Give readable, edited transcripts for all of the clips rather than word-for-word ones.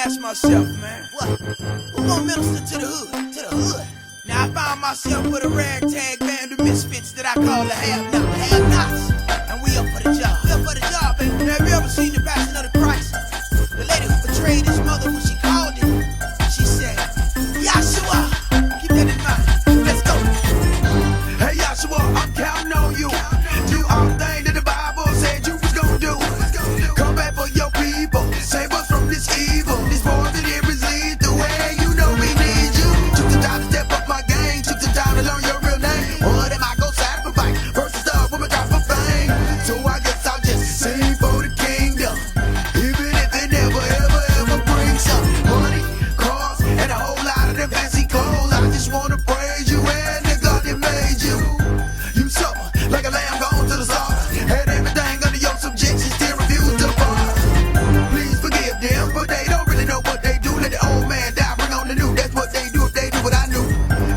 ask myself, man, what? Who gon' minister to the hood? To the hood? Now I found myself with a ragtag band of misfits that I call the have-nots. And we up for the job. We up for the job, baby. Now, have you ever seen the Passion of the Christ? The lady who betrayed his mother when she called him, she said, Yahshua. Keep that in mind. Let's go. Hey, Yahshua, I'm counting on you. Do all the things that the Bible said you was gonna do. Come back for your people. Save us from this evil. This poison here is lead the way. You know we need you. Took the time to step up my game. Took the time to learn your real name. What am I gonna sacrifice? Versus the woman got for fame. So I guess I'll just sing for the kingdom. Even if it never, ever brings some money, cars, and a whole lot of them fancy clothes. I just wanna praise you and the God that made you. You suffer like a lamb gone to the slaughter. Had everything under your subjection, still refused to follow. Please forgive them, but they don't really know what they do. Let the old man die, bring on the new. That's what they do if they do what I knew.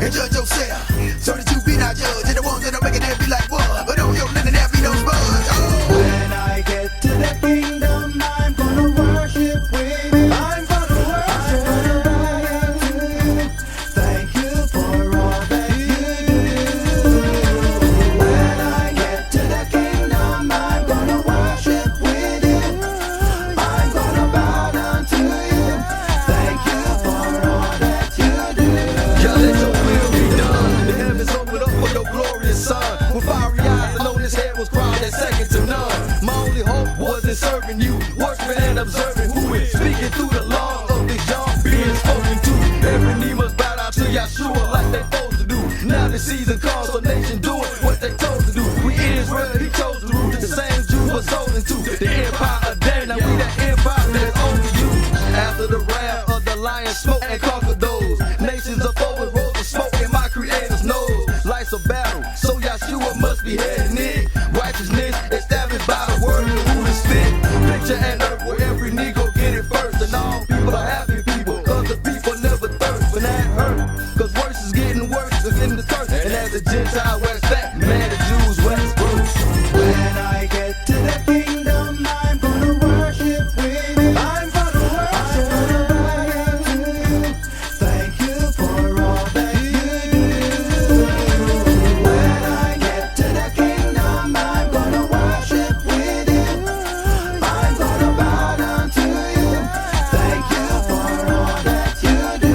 And judge yourself, so that you be not judged. And the ones that don't make it there be like, what? But on your living there be no spuds. Oh. When I get to the kingdom, I'm gonna worship with you. I'm gonna worship. I'm gonna bow to you. Thank you for all that you do. When I get to the kingdom, I'm gonna worship with you. I'm gonna bow down to you. Thank you for all that you do. God, let your will be done. The heavens open up for your glorious son. With fiery eyes, I know his head was proud and second to none. My only hope was in serving you, worshiping and observing who is speaking through the laws of this young being spoken to. Every knee must bow down to Yahshua like they supposed to do. Now the season comes, so nation doing what they told to do. We Israel, he chose to rule. The same Jews were sold into the empire of Dan. Now we that empire that's over you. After the wrath of the lion smoke and conquered those nations of foes, rose of smoke in my creator's nose. Life's a battle, so Yahshua must be heading it. Righteousness established by the word of who is fit. Picture and earth where every knee go get it first. And all people are happy people, cause the people never thirst. But that hurt, cause worse is getting worse, it's getting the thirst. And as a Gentile west back, man, the Jews west bruise. When I get to the kingdom, I'm gonna worship with you. I'm gonna worship. I'm gonna bow down to you. Thank you for all that you do. When I get to the kingdom, I'm gonna worship with you. I'm gonna bow down to you. Thank you for all that you do.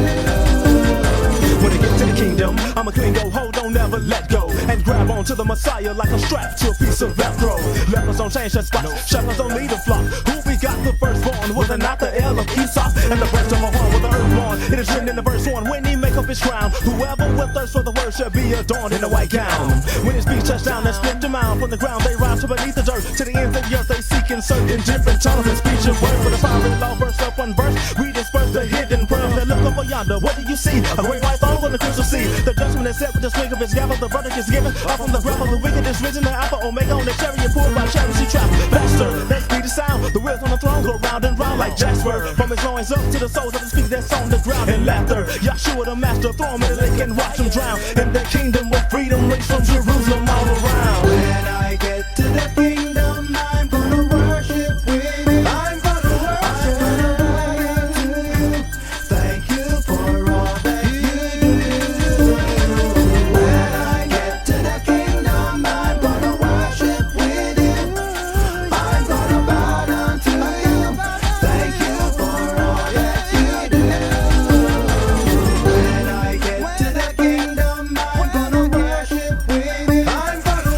When I get to the kingdom, I'ma cling go, hold on, never let go. And grab on to the Messiah like a strap to a piece of Velcro. Lepers don't change their spots, shepherds don't lead a flock. Who we got the firstborn? Was it not the L of Esau? And the breast of a horn with the earthborn. It is written in the verse 1, when he make up his crown, whoever will thirst for the word shall be adorned in a white gown. When his feet touch down and split them out from the ground, they rise to beneath the dirt. To the ends of the earth they seek and search in different tongues and speech and words. With a fiery law verse up one verse, we disperse the hidden pearls. They look over yonder, what do you see? A great white throne on the crystal sea. The judgment is set with the swing of his gavel. The verdict is given up from the gravel. The wicked is risen, the Alpha Omega on the chariot pulled by charity trap. Faster, let's be the sound. The wheels on the throne go round and round like Jasper. From his loins up to the soles of his feet that's on the ground. In laughter, Yahshua the master, throw him in the lake and watch him drown. In the kingdom with freedom, race from Jerusalem all around. When I get to the kingdom, I'm gonna worship with you. I'm gonna worship. I'm gonna bow down to you. Thank you for all that you do. When I get to the kingdom, I'm gonna worship with you. I'm gonna bow down to you. Thank you for all that you do. When I get to the kingdom, I'm gonna worship with you. I'm gonna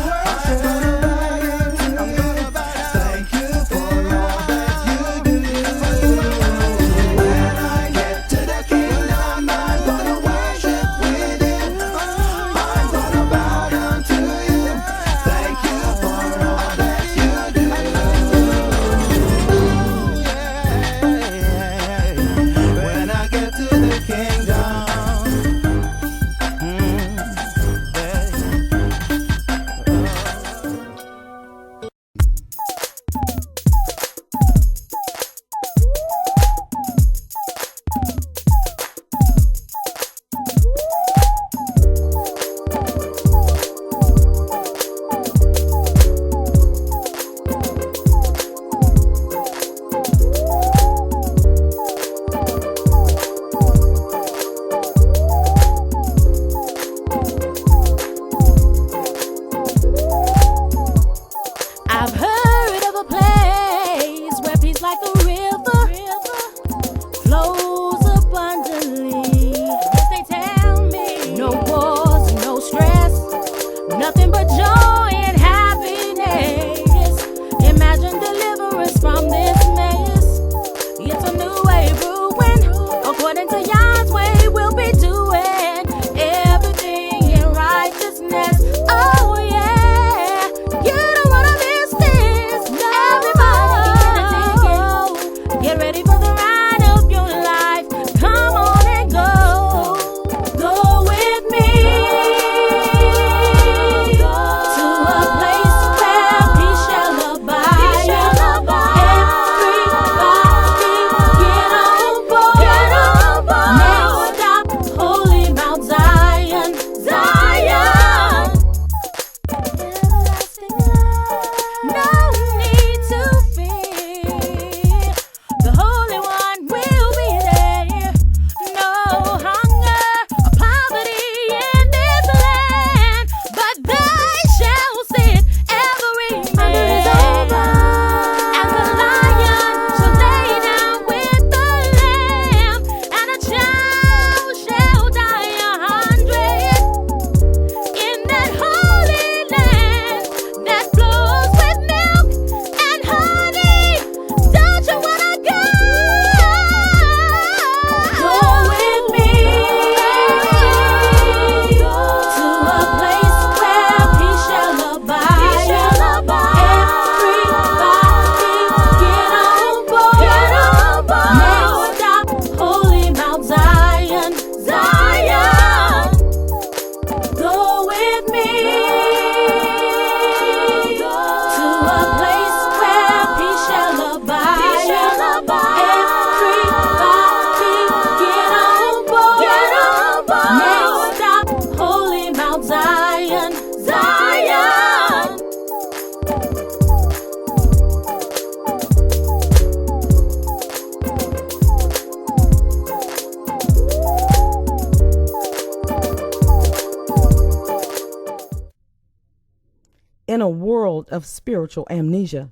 in a world of spiritual amnesia,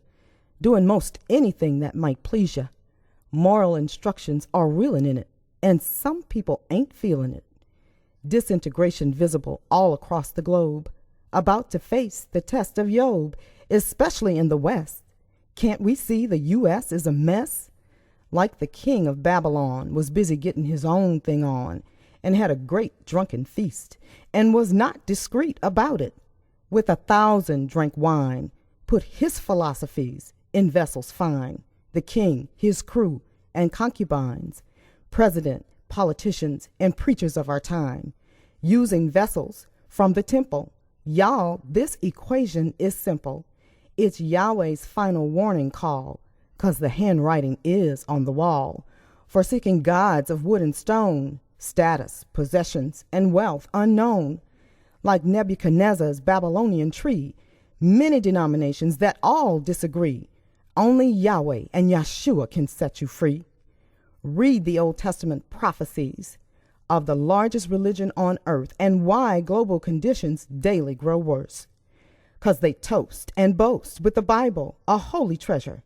doing most anything that might please ya. Moral instructions are reeling in it, and some people ain't feeling it. Disintegration visible all across the globe, about to face the test of Job, especially in the West. Can't we see the U.S. is a mess? Like the king of Babylon was busy getting his own thing on, and had a great drunken feast, and was not discreet about it. With 1,000 drank wine, put his philosophies in vessels fine, the king, his crew, and concubines, president, politicians, and preachers of our time, using vessels from the temple. Y'all, this equation is simple. It's Yahweh's final warning call, 'cause the handwriting is on the wall, forsaking gods of wood and stone, status, possessions, and wealth unknown. Like Nebuchadnezzar's Babylonian tree, many denominations that all disagree. Only Yahweh and Yeshua can set you free. Read the Old Testament prophecies of the largest religion on earth and why global conditions daily grow worse. 'Cause they toast and boast with the Bible, a holy treasure.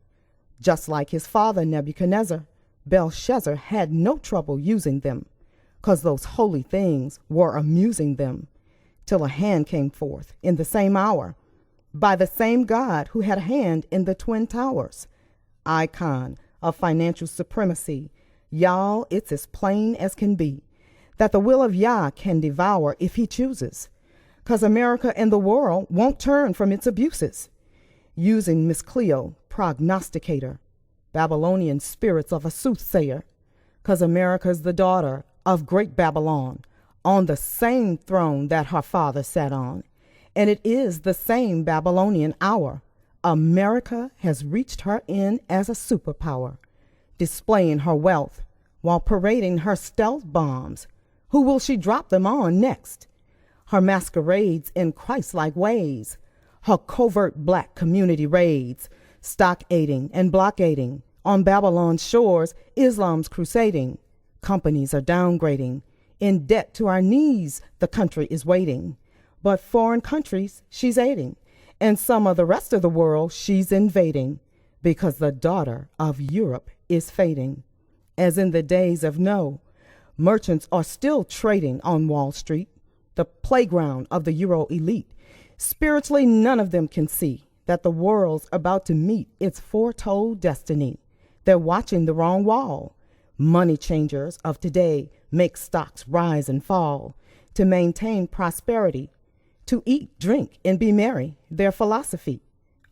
Just like his father Nebuchadnezzar, Belshazzar had no trouble using them, 'cause those holy things were amusing them, till a hand came forth in the same hour, by the same God who had a hand in the Twin Towers. Icon of financial supremacy. Y'all, it's as plain as can be, that the will of Yah can devour if he chooses, 'cause America and the world won't turn from its abuses. Using Miss Cleo, prognosticator, Babylonian spirits of a soothsayer, 'cause America's the daughter of great Babylon, on the same throne that her father sat on, and it is the same Babylonian hour. America has reached her end as a superpower, displaying her wealth while parading her stealth bombs. Who will she drop them on next? Her masquerades in Christ-like ways, her covert black community raids, stockading and blockading on Babylon's shores, Islam's crusading. Companies are downgrading. In debt to our knees, the country is waiting. But foreign countries she's aiding, and some of the rest of the world she's invading, because the daughter of Europe is fading. As in the days of Noah, merchants are still trading on Wall Street, the playground of the Euro elite. Spiritually, none of them can see that the world's about to meet its foretold destiny. They're watching the wrong wall. Money changers of today make stocks rise and fall to maintain prosperity, to eat, drink, and be merry, their philosophy,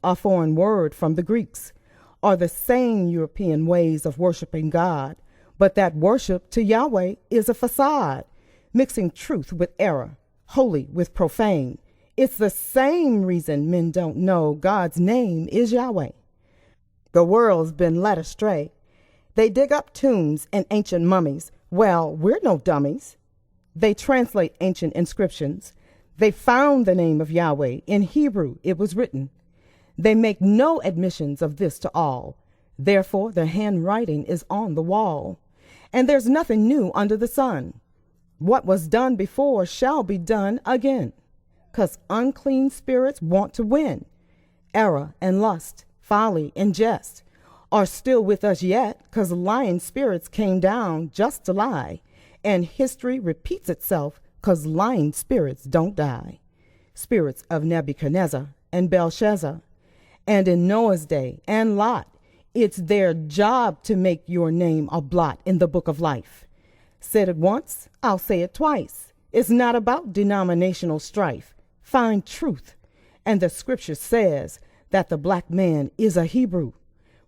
a foreign word from the Greeks, are the same European ways of worshiping God, but that worship to Yahweh is a facade, mixing truth with error, holy with profane. It's the same reason men don't know God's name is Yahweh. The world's been led astray. They dig up tombs and ancient mummies. Well, we're no dummies. They translate ancient inscriptions. They found the name of Yahweh. In Hebrew it was written. They make no admissions of this to all. Therefore their handwriting is on the wall. And there's nothing new under the sun. What was done before shall be done again. 'Cause unclean spirits want to win. Error and lust, folly and jest are still with us yet, 'cause lying spirits came down just to lie, and history repeats itself, 'cause lying spirits don't die. Spirits of Nebuchadnezzar and Belshazzar, and in Noah's day and Lot, it's their job to make your name a blot in the book of life. Said it once, I'll say it twice. It's not about denominational strife. Find truth, and the scripture says that the black man is a Hebrew.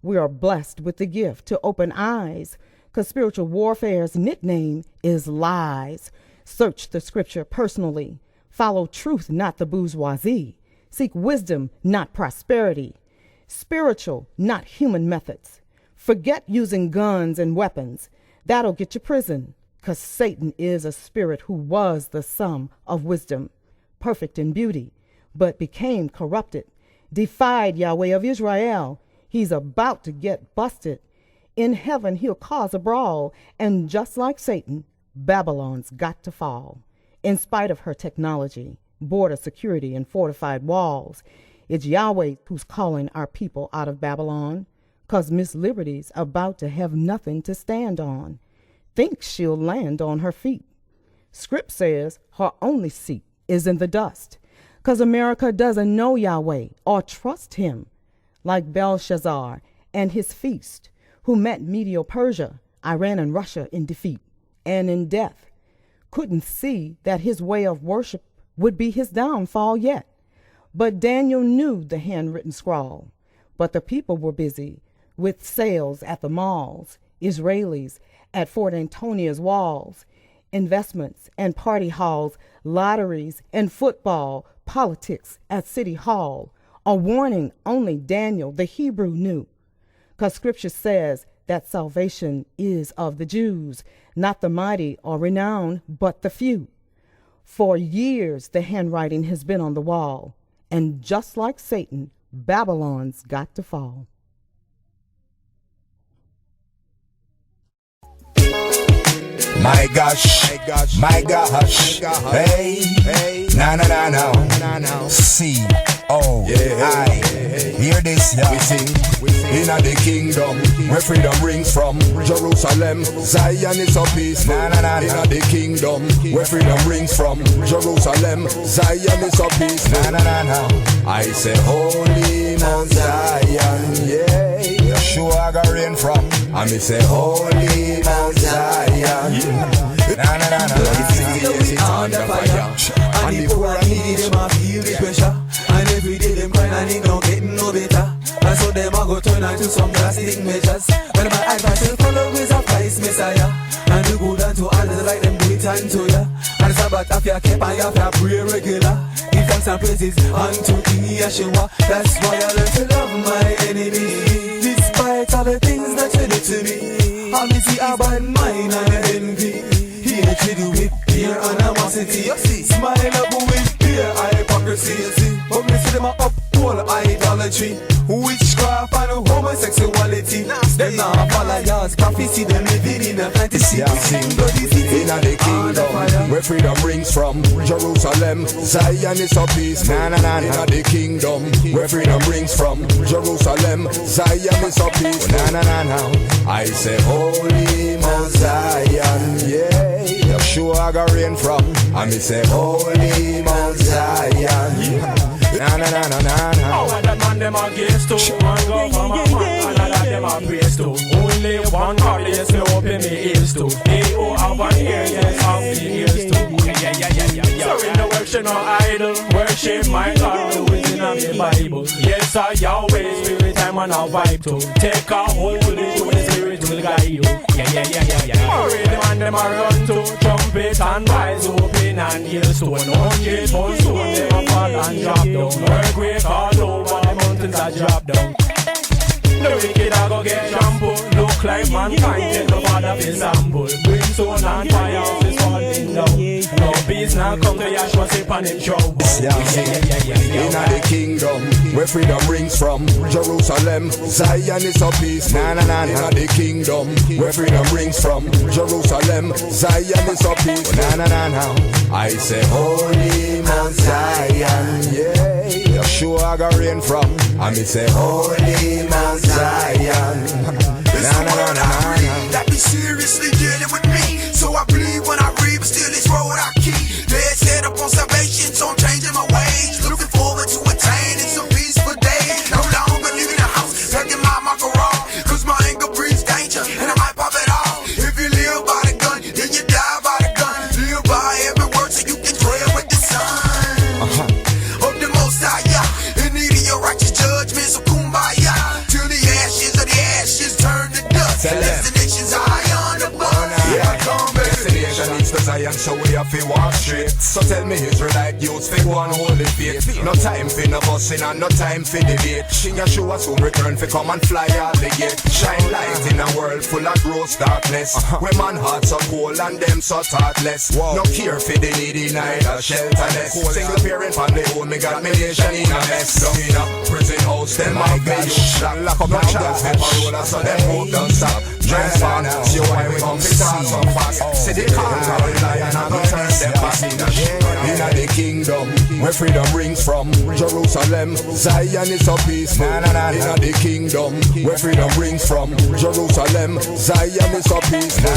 We are blessed with the gift to open eyes, 'cause spiritual warfare's nickname is lies. Search the scripture personally. Follow truth, not the bourgeoisie. Seek wisdom, not prosperity. Spiritual, not human methods. Forget using guns and weapons. That'll get you prison, 'cause Satan is a spirit who was the sum of wisdom, perfect in beauty, but became corrupted, defied Yahweh of Israel. He's about to get busted. In heaven he'll cause a brawl, and just like Satan, Babylon's got to fall. In spite of her technology, border security, and fortified walls, It's Yahweh who's calling our people out of Babylon, 'cause Miss Liberty's about to have nothing to stand on. Thinks she'll land on her feet. Script says her only seat is in the dust, 'cause America doesn't know Yahweh or trust him, like Belshazzar and his feast, who met Medo-Persia, Iran, and Russia in defeat and in death. Couldn't see that his way of worship would be his downfall yet. But Daniel knew the handwritten scrawl. But the people were busy with sales at the malls, Israelis at Fort Antonia's walls, investments and party halls, lotteries and football, politics at City Hall. A warning only Daniel, the Hebrew, knew. 'Cause Scripture says that salvation is of the Jews, not the mighty or renowned, but the few. For years the handwriting has been on the wall, and just like Satan, Babylon's got to fall. My gosh, hey, no. C-O-I, hear this, yeah. We sing, inna the kingdom, where freedom rings from. Jerusalem, Zion is a peace. Inna the kingdom, where freedom rings from. Jerusalem, Zion is a peace. I say, Holy Mount Zion, yeah. Yeshua got rain from. And me say, Holy Mount Zion. It's under fire. And the poor and needy, them a feel the pressure. And every day them crying and it don't get no better. And so them a go turn into some drastic measures. When my advice will follow is a Christ Messiah. And you go down to others like them do it unto ya. And Sabbath if you keep and you have to pray regular. Give thanks and praises unto Yeshua. That's why I learn to love my enemies. Despite all the things that you did to me, I miss the bad mind and envy. Hatred with fear and animosity. Smile up with fear, hypocrisy. But me see them a uphold idolatry, witchcraft and homosexuality. Them not follow yours prophecy, them living in a fantasy. Inna the kingdom, where freedom rings from. Jerusalem, Zion is a peace. Inna the kingdom, where freedom rings from. Jerusalem, Zion is a peace. I say, Holy Mount Zion, yeah. Yeshua got rain from. And me say, Holy Mount Zion. Oh, and that man them a gaze to. One go from a man, and that them a praise to. Only one God, yes, me open me ears to. They who have an ear, yes, have the ears to. So in the worship no idol, worship my God, who is in the Bible. Yes, I Yahweh, spirit time and a vibe to. Take a hold to the spirit will guide you. Already man them a run to. Trumpet and rise, open and hailstone. 100 pound stone, them a fall and drop down. Earthquake all over, the mountains are drop down. The wicked a go get trampled. Look like mankind, take the father for sample. Brimstone and fire is falling down. No peace now come to Yahshua, sip on him trouble. Inna the kingdom, where freedom rings from. Jerusalem, Zion is a peace. Inna the kingdom, where freedom rings from. Jerusalem, Zion is a peace. I say, Holy Mount Zion, yeah. Yeshua got rain from. And me say, Holy Mount Zion. That be seriously dealing with me. So I believe when I read, but still this road I keep. Dead set up on salvation, so I'm changing my ways. Looking forward to attaining some peaceful days. No longer leaving the house, packing my garage. Cause my anger breeds danger, and I might pop it off. If you live by the gun, then you die by the gun. Live by every word so you can dwell with the sun. Of the Most High, yeah. In need of your righteous judgment, so kumbaya. Till the ashes turn to dust. Destinations high on the bus. Destination is the Zion, so we have to walk straight. So tell me Israelite youths, fi go and hold the faith. No time for no busing and no time for debate. Yeshua soon return fi come and fly all the gate. Shine light in a world full of gross darkness. Where man hearts are cold and them so thoughtless. No care for the needy, neither shelterless. Single parent family home, me got me nation in a mess. Down in a prison house, them have me youth. Lock up my chance, for parola, so them hope don't stop. Just on, see why we come to talk so fast. See the conqueror lion and go turn them back. Inna the kingdom, where freedom rings from. Jerusalem, Zion is so peaceful. Inna the kingdom, where freedom rings from. Jerusalem, Zion is so peaceful.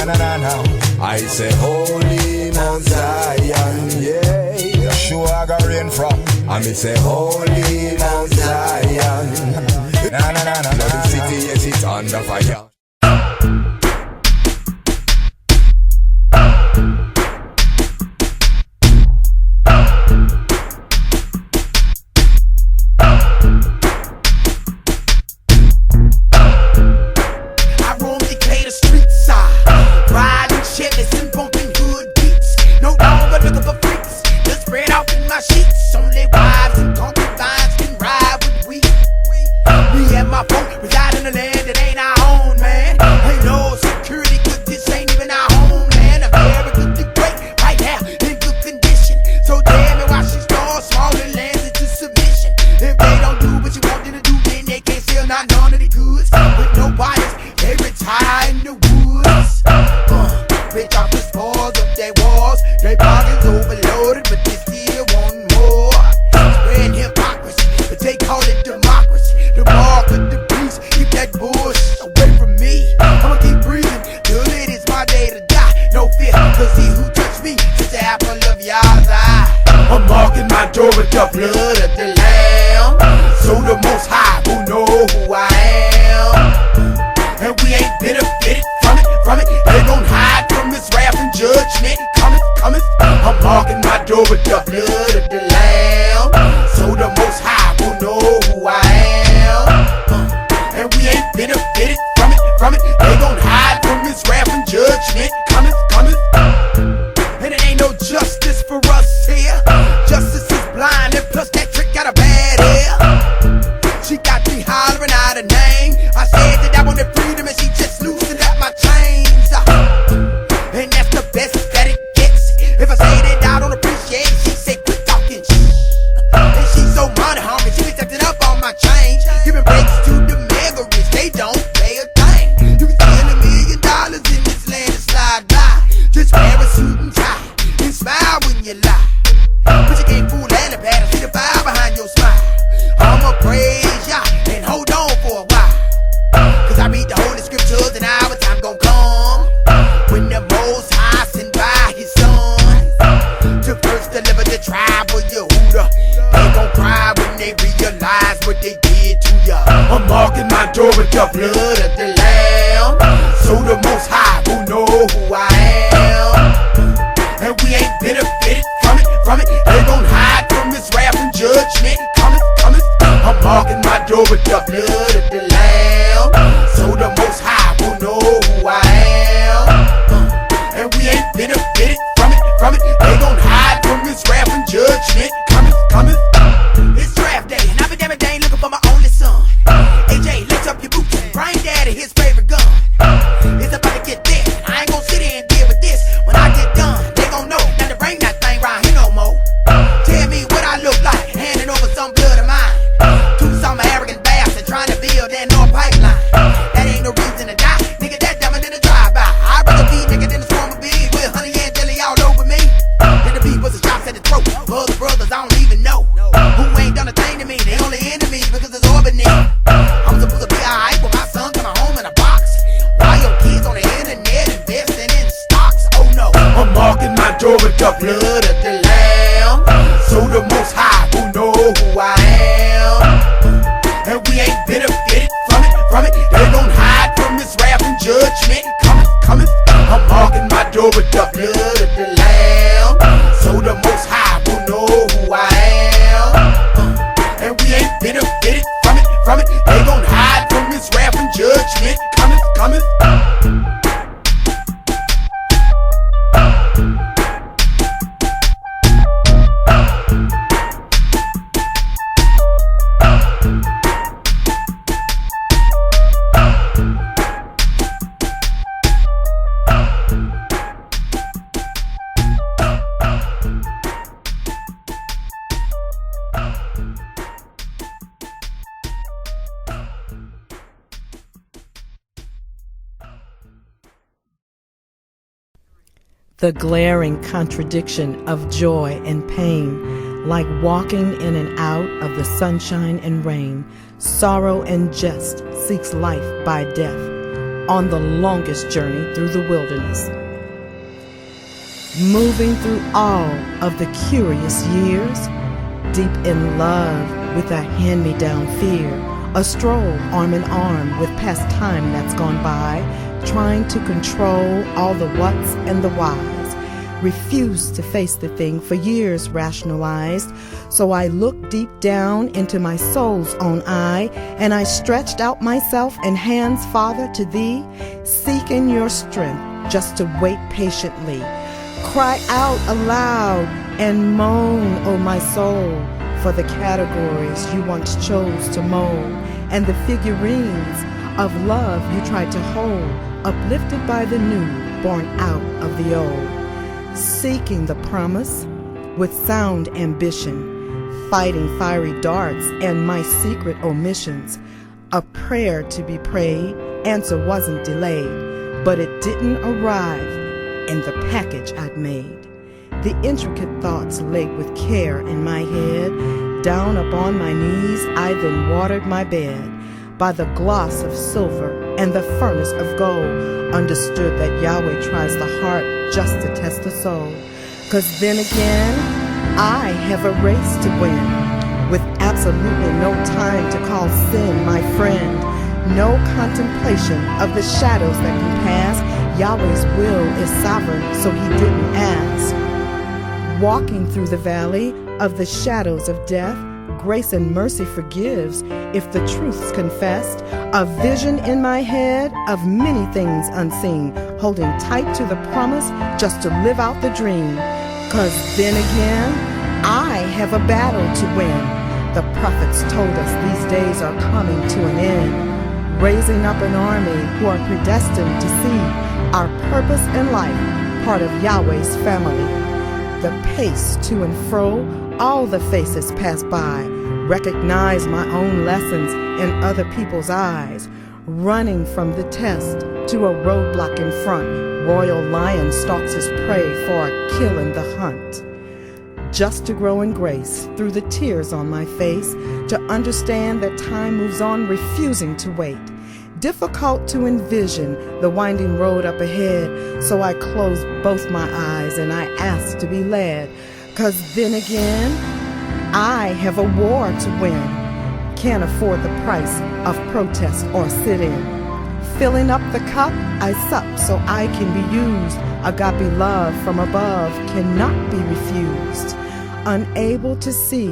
I say holy Mount Zion, yeah. Yeshua got rain from. I me say holy Mount Zion. Now the city, yes, it's under fire. From it, The glaring contradiction of joy and pain, like walking in and out of the sunshine and rain, sorrow and jest seeks life by death on the longest journey through the wilderness. Moving through all of the curious years, deep in love with a hand-me-down fear, a stroll arm in arm with past time that's gone by, trying to control all the whats and the whys. Refused to face the thing for years rationalized, so I looked deep down into my soul's own eye, and I stretched out myself and hands, Father, to Thee, seeking Your strength just to wait patiently. Cry out aloud and moan, O my soul, for the categories You once chose to mold, and the figurines of love You tried to hold, uplifted by the new, born out of the old. Seeking the promise with sound ambition, fighting fiery darts and my secret omissions. A prayer to be prayed, answer wasn't delayed, but it didn't arrive in the package I'd made. The intricate thoughts laid with care in my head, down upon my knees I then watered my bed. By the gloss of silver and the furnace of gold, understood that Yahweh tries the heart just to test the soul. 'Cause then again, I have a race to win, with absolutely no time to call sin my friend. No contemplation of the shadows that can pass. Yahweh's will is sovereign, so He didn't ask. Walking through the valley of the shadows of death, grace and mercy forgives if the truth's confessed. A vision in my head of many things unseen, holding tight to the promise just to live out the dream. 'Cause then again, I have a battle to win. The prophets told us these days are coming to an end, raising up an army who are predestined to see our purpose in life, part of Yahweh's family. The pace to and fro, all the faces pass by, recognize my own lessons in other people's eyes, running from the test to a roadblock in front. Royal lion stalks his prey for a kill in the hunt. Just to grow in grace through the tears on my face, to understand that time moves on, refusing to wait. Difficult to envision the winding road up ahead, so I close both my eyes and I ask to be led. 'Cause then again, I have a war to win. Can't afford the price of protest or sit-in. Filling up the cup, I sup so I can be used. Agape love from above cannot be refused. Unable to see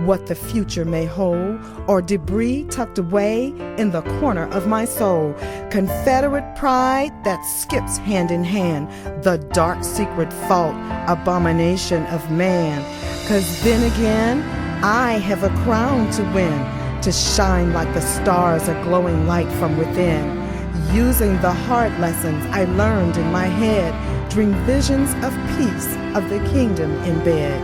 what the future may hold, or debris tucked away in the corner of my soul. Confederate pride that skips hand in hand, the dark secret fault, abomination of man. 'Cause then again, I have a crown to win, to shine like the stars, a glowing light from within. Using the hard lessons I learned in my head, dream visions of peace, of the kingdom in bed.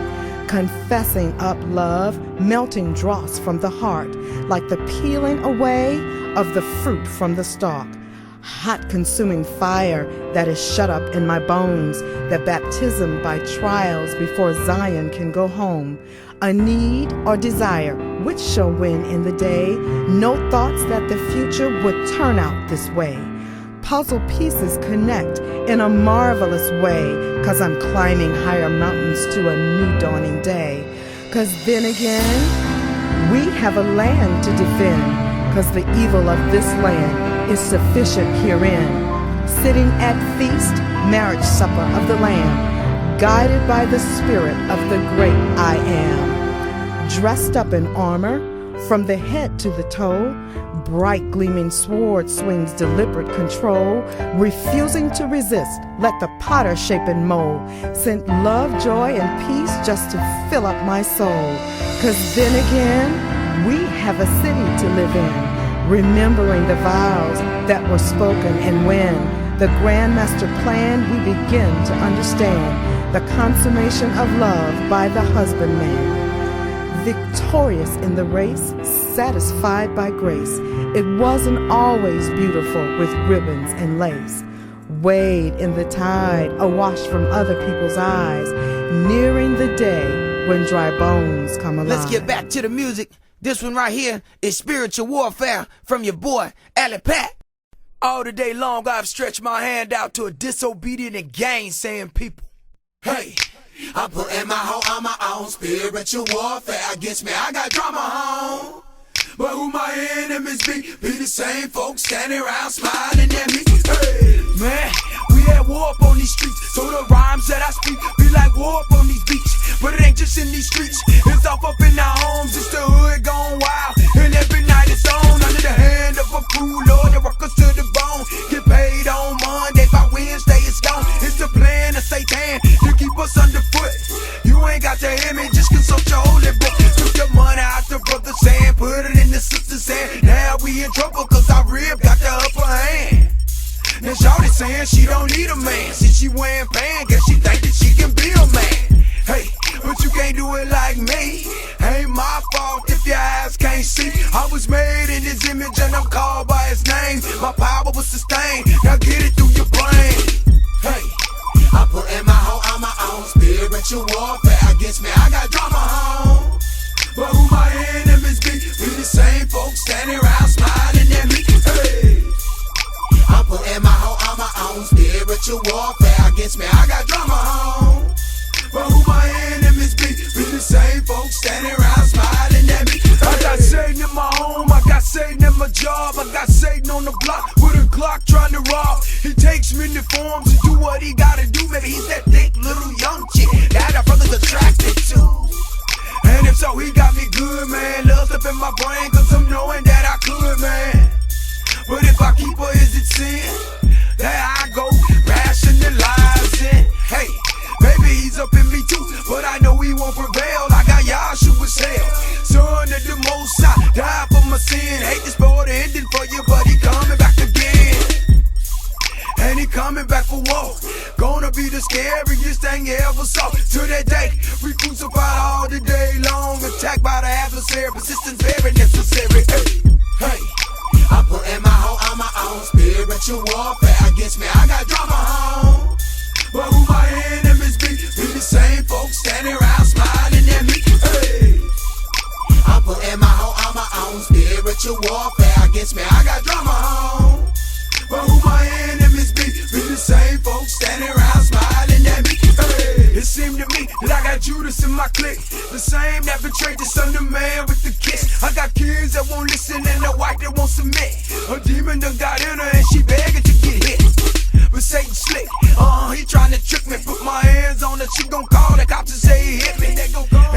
Confessing up love, melting dross from the heart, like the peeling away of the fruit from the stalk. Hot consuming fire that is shut up in my bones, the baptism by trials before Zion can go home. A need or desire, which shall win in the day, no thoughts that the future would turn out this way. Puzzle pieces connect in a marvelous way, 'cause I'm climbing higher mountains to a new dawning day. 'Cause then again, we have a land to defend, 'cause the evil of this land is sufficient herein. Sitting at feast, marriage supper of the Lamb, guided by the Spirit of the great I Am. Dressed up in armor, from the head to the toe, bright gleaming sword swings deliberate control, refusing to resist, let the potter shape and mold, sent love, joy, and peace just to fill up my soul. 'Cause then again, we have a city to live in, remembering the vows that were spoken, and when the grand master plan we begin to understand, the consummation of love by the husbandman. Victorious in the race, satisfied by grace. It wasn't always beautiful with ribbons and lace. wade in the tide, awash from other people's eyes, nearing the day when dry bones come alive. Let's get back to the music. This one right here is Spiritual Warfare from your boy, Alley Pat. All the day long I've stretched my hand out to a disobedient and gainsaying people. Hey, I put in my whole on my own spiritual warfare against me. I got drama home. But who my enemies be the same folks standing around smiling at me. Hey, Man, we at war up on these streets, so the rhymes that I speak be like war up on these beats. But it ain't just in these streets, it's off up in our homes. It's the hood gone wild, and every night it's on under the hand of a crew lord that rock us to the bone. Get paid on Monday, by Wednesday it's gone. It's the plan of Satan to keep us underfoot. You ain't got to hear me, just consult your holy book. Took the money out the brother's hand, put it in the sister's hand. Now we in trouble cause our rib got the upper hand. Now shawty saying she don't need a man, since she wearing pants, guess she think that she can be a man. Hey, but you can't do it like me. Ain't my fault if your eyes can't see. I was made in his image and I'm called by his name. My power was sustained, now get it through your brain. hey, I put in my whole on my own spiritual warfare against me. I got drama home. But who my enemies be the same folks standing around smiling at me. Hey, I put in my whole on my own spiritual warfare against me. I got drama home. But who my enemies be the same folks standing around smiling at me. I got Satan in my home, I got Satan in my job, I got Satan on the block with a Glock trying to rob. He takes many forms to do what he gotta do. Maybe he's that thick little young chick that our brother's attracted to. And if so, he got me good, man. Lust up in my brain, cause I'm knowing that I could, man. But if I keep her, is it sin? There I go, rationalizing. Hey, baby, he's up in me too, but I know he won't prevail. I got Yahshua's hell. Son of the Most High, died for my sin. Hate to spoil the ending for you, but he coming back again. And he coming back for war. Gonna be the scariest thing you ever saw. To that day, we crucified all the day long. Attacked by the adversary, persistence very necessary. Hey, I put in my whole on my own spiritual warfare against me. I got drama home. But who my enemies be the same folks standing around smiling at me. Hey, I put in my whole on my own spiritual warfare against me. I got drama home. But who my enemies be the same folks standing around smiling at me. Hey, it seemed to me that I got Judas in my clique, the same that betrayed the son of man with the kiss. I got kids that won't listen and a wife that won't submit. A demon done got in her and she begging to get hit. But Satan slick, he trying to trick me. Put my hands on her, she gon' call the cops and say he hit me.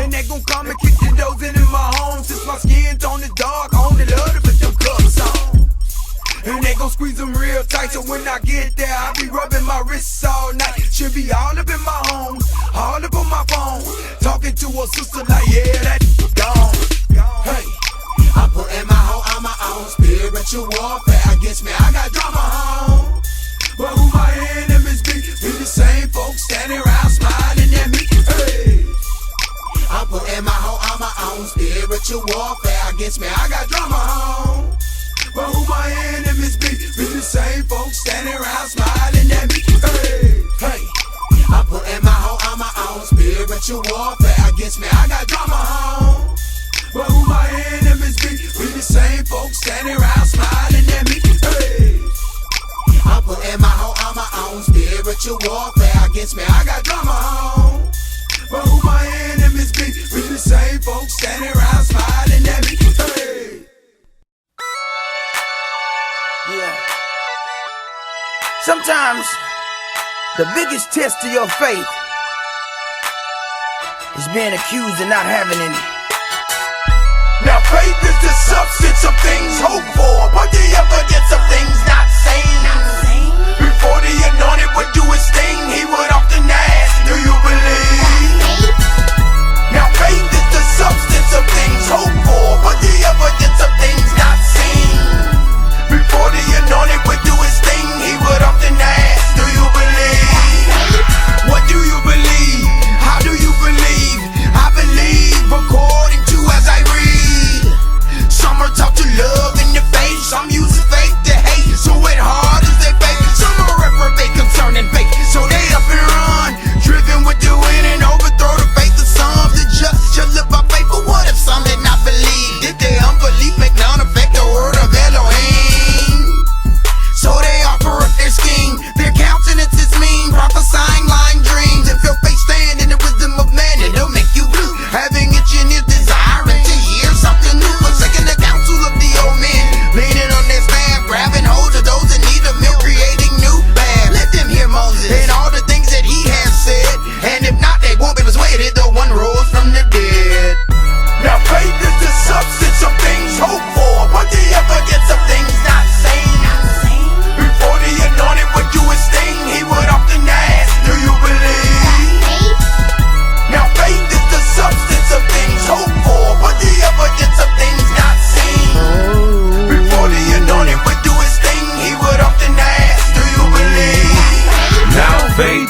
And they gon' come and kick the doors in my home. Since my skin tone is dark, I only love to put them cuffs on. And they gon' squeeze them real tight, so when I get there, I'll be rubbing my wrists all night. She'll be all up in my home, all up on my phone, talking to her sister like, yeah, that gone. hey, I put in my whole on my own spiritual warfare against me. I got drama home. But who my enemies be the same folks standing around smiling at me. Hey, I put in my whole on my own spiritual warfare against me. I got drama home. But who my enemies be the same folks standing around smiling at me. Hey, I put in my whole on my own spiritual warfare against me. I got drama home. But who my enemies be the same folks standing around smiling at me. Hey, I put in my whole on my own spiritual warfare against me. I got drama home. But who my enemies be the same folks standing around smiling at me. Hey. Yeah. Sometimes the biggest test to your faith is being accused of not having any. Now faith is the substance of things hoped for, but the evidence of things not seen. Before the anointed would do his thing, he would often ask, do you believe? Now faith is the substance of things hoped for, but the evidence of things not seen. Before the anointed would do his thing, he would often ask, do you believe? What do you believe? How do you believe? I believe according to as I read. Some are taught to love in the faith, some use faith to hate, so it hard as they fake. Some are reprobate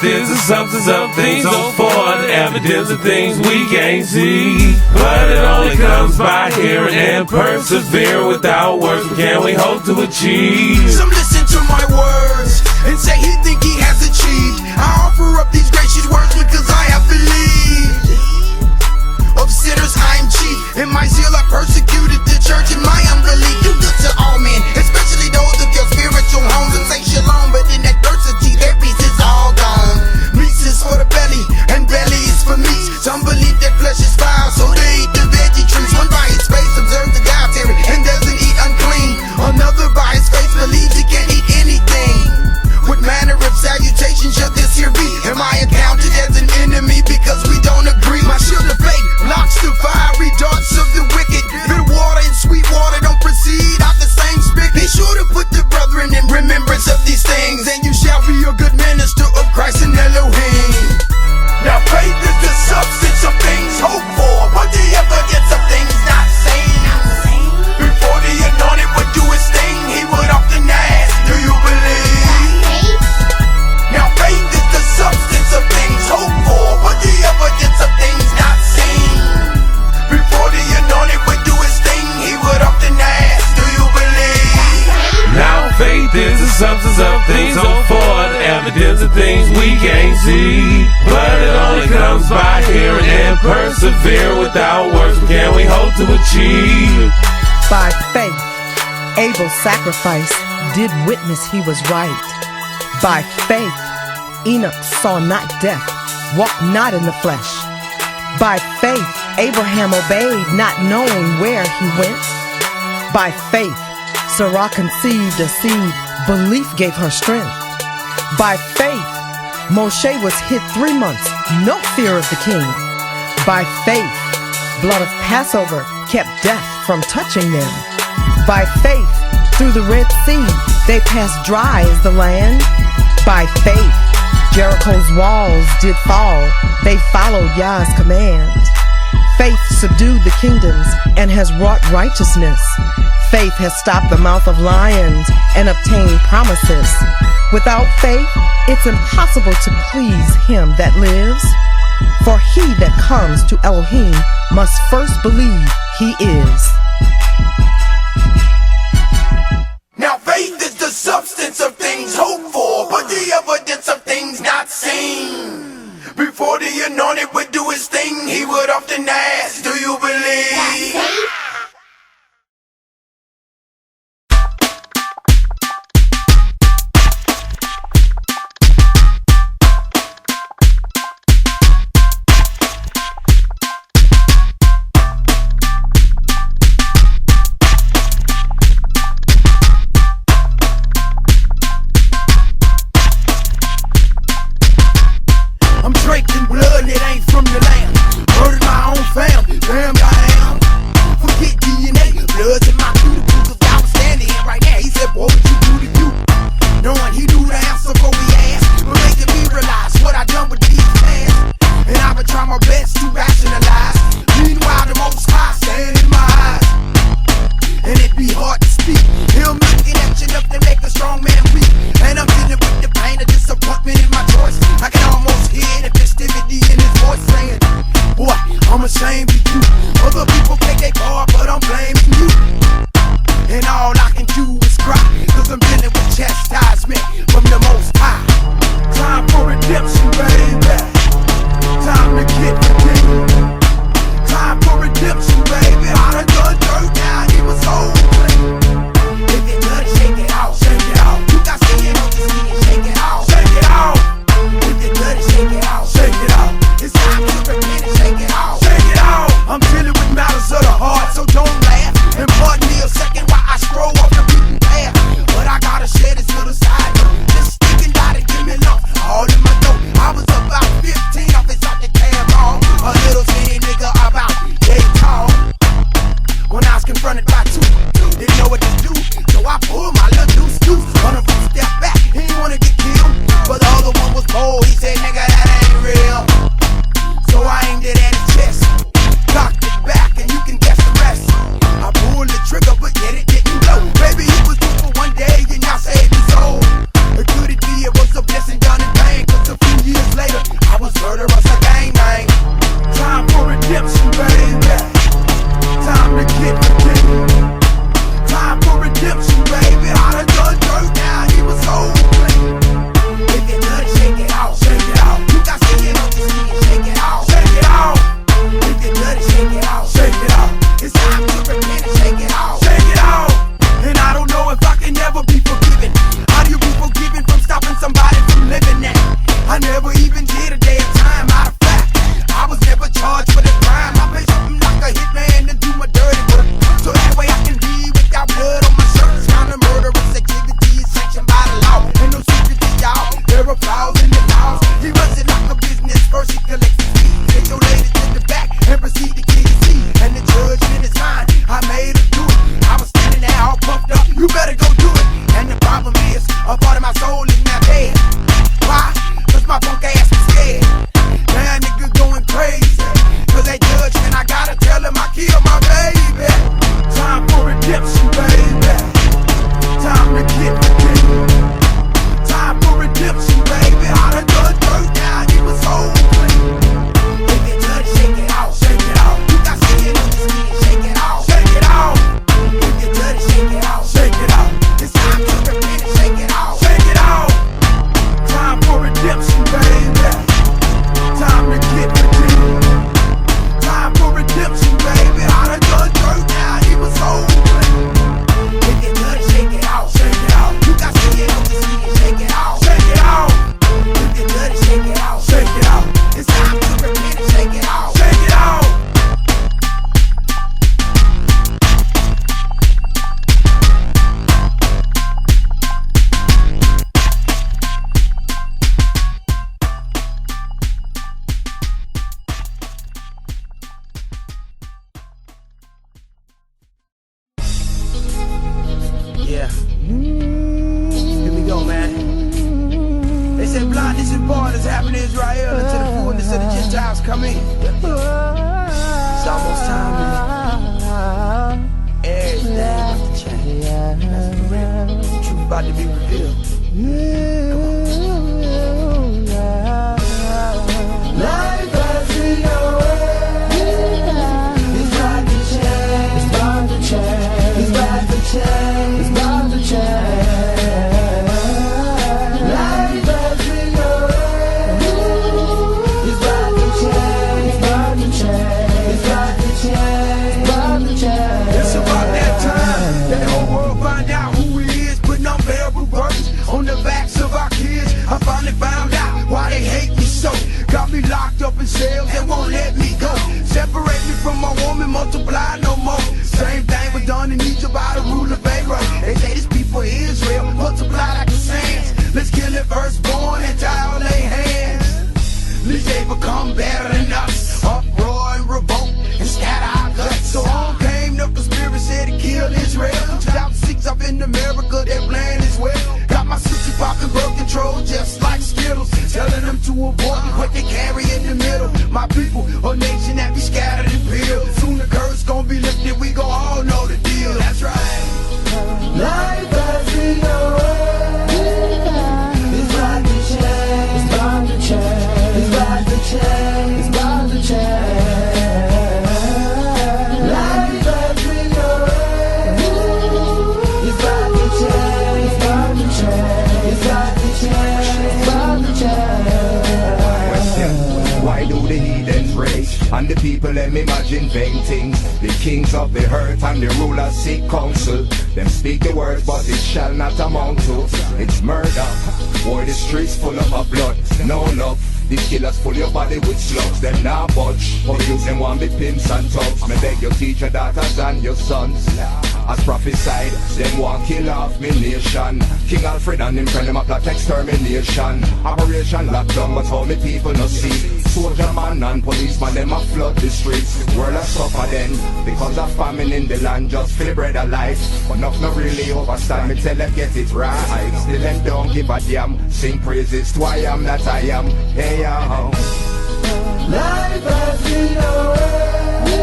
is the substance of things hoped for, the evidence of things we can't see. But it only comes by hearing and persevere. Without words, what can we hope to achieve? Some listen to my words and say he think he has achieved. I offer up these gracious words because I have believed. Of sinners I am chief. In my zeal I persecuted the church. In my unbelief you good to all men, especially those of your spiritual homes. And say shalom, but in adversity their peace is all gone. Meat is for the belly and belly is for meat. Some believe that flesh is foul, so they eat the veggie trees. One by his face observes the dietary and doesn't eat unclean. Another by his face believes he can't eat anything. What manner of salutation shall this here be? Am I accounted as an enemy because we don't agree? My shield of faith blocks the fiery darts of the wicked. Bitter water and sweet water don't proceed out the same spigot. Be sure to put the brethren in remembrance of these things, and you shall be a good minister of Christ and Elohim. Now faith is the substance of things hoped for, but the evidence of things not seen. Before the anointed would do his thing, he would often ask, do you believe? Now faith is the substance of things hoped for, but the evidence of things not seen. Before the anointed would do his thing, he would often ask, do you believe? Now faith is the substance of things hoped for, the evidence of things we can't see. But it only comes by hearing and persevere. Without words, what can we hope to achieve? By faith, Abel's sacrifice did witness he was right. By faith, Enoch saw not death, walked not in the flesh. By faith, Abraham obeyed, not knowing where he went. By faith, Sarah conceived a seed, belief gave her strength. By faith, Moshe was hid 3 months, no fear of the king. By faith, blood of Passover kept death from touching them. By faith, through the Red Sea, they passed dry as the land. By faith, Jericho's walls did fall, they followed Yah's command. Faith subdued the kingdoms and has wrought righteousness. Faith has stopped the mouth of lions and obtained promises. Without faith, it's impossible to please him that lives. For he that comes to Elohim must first believe he is. Now faith is the substance of things hoped for, but the evidence of things not seen. Before the anointed would do his thing, he would often ask, do you believe? Few years come in. It's almost time, man. Everything about to change. That's for real. The truth about to be revealed. Come on. Life as we know it is about to change. It's about to change. It's about to change. It's about to change. Life as we know it is about to change. It's about to change. It's about to change. It's about to change. It's about that time that the whole world find out who he is, putting unbearable burdens on the backs of our kids. I finally found out why they hate me so. Got me locked up in cells and won't let me go. Separate me from my woman, multiply no more. Same thing was done in Egypt by the ruler Pharaoh. They say this people Israel, multiply like the sands. Let's kill it firstborn and tie all their hands. Least they become better than us. Uproar and revolt and scatter our guts. So on came the conspiracy to kill Israel. 2006 up in America, their plan is well. Got my sister popping birth control just like Skittles. Telling them to avoid what they carry in the middle. My people, a nation that be scattered and peeled. Soon the curse gon' be lifted, we gon' all know the deal. That's right. Life as we know it is about to change. It's about to change. It's about to change. It's about to change. Life as we know it is about to change. It's about to change. It's about to change. It's about to change. Why do the heathens rage? And the people them imagine vain things. The kings of the earth and the rulers seek counsel. Them speak the words but it shall not amount to. It's murder. Boy, the streets full of our blood. No love. These killers full your body with slugs. Them now budge. How you them want be pimps and thugs. Me beg you teach your daughters and your sons. As prophesied, them want kill off me nation. King Alfred and him friend them a plot extermination. Operation lockdown, but how me people no see. Soldier man and policeman them a flood the streets. World a suffer then because of famine in the land just for the bread of life. But nothing really overstand me tell them get it right. Still them don't give a damn. Sing praises to I am that I am. Hey yo. Life as we know it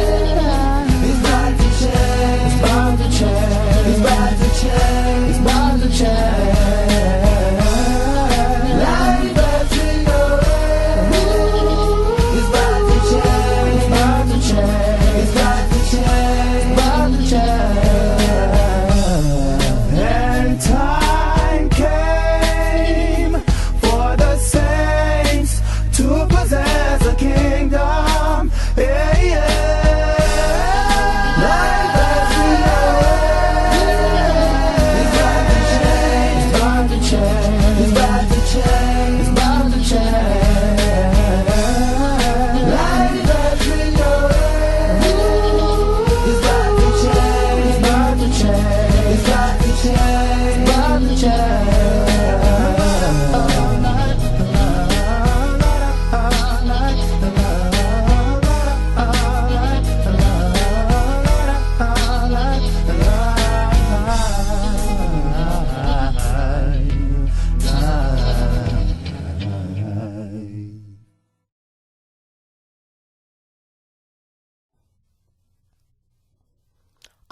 is about to change. It's about to change. It's about to change. It's about to change. Life as we know it is about to change. It's about to change. It's about to change. It's about to change. And time came for the saints to possess a kingdom. Yeah, yeah. Life as we know it is about to change. It's about to change. It's about to change. Life as we know it is about to change. It's about to change. It's about to change. It's about to change.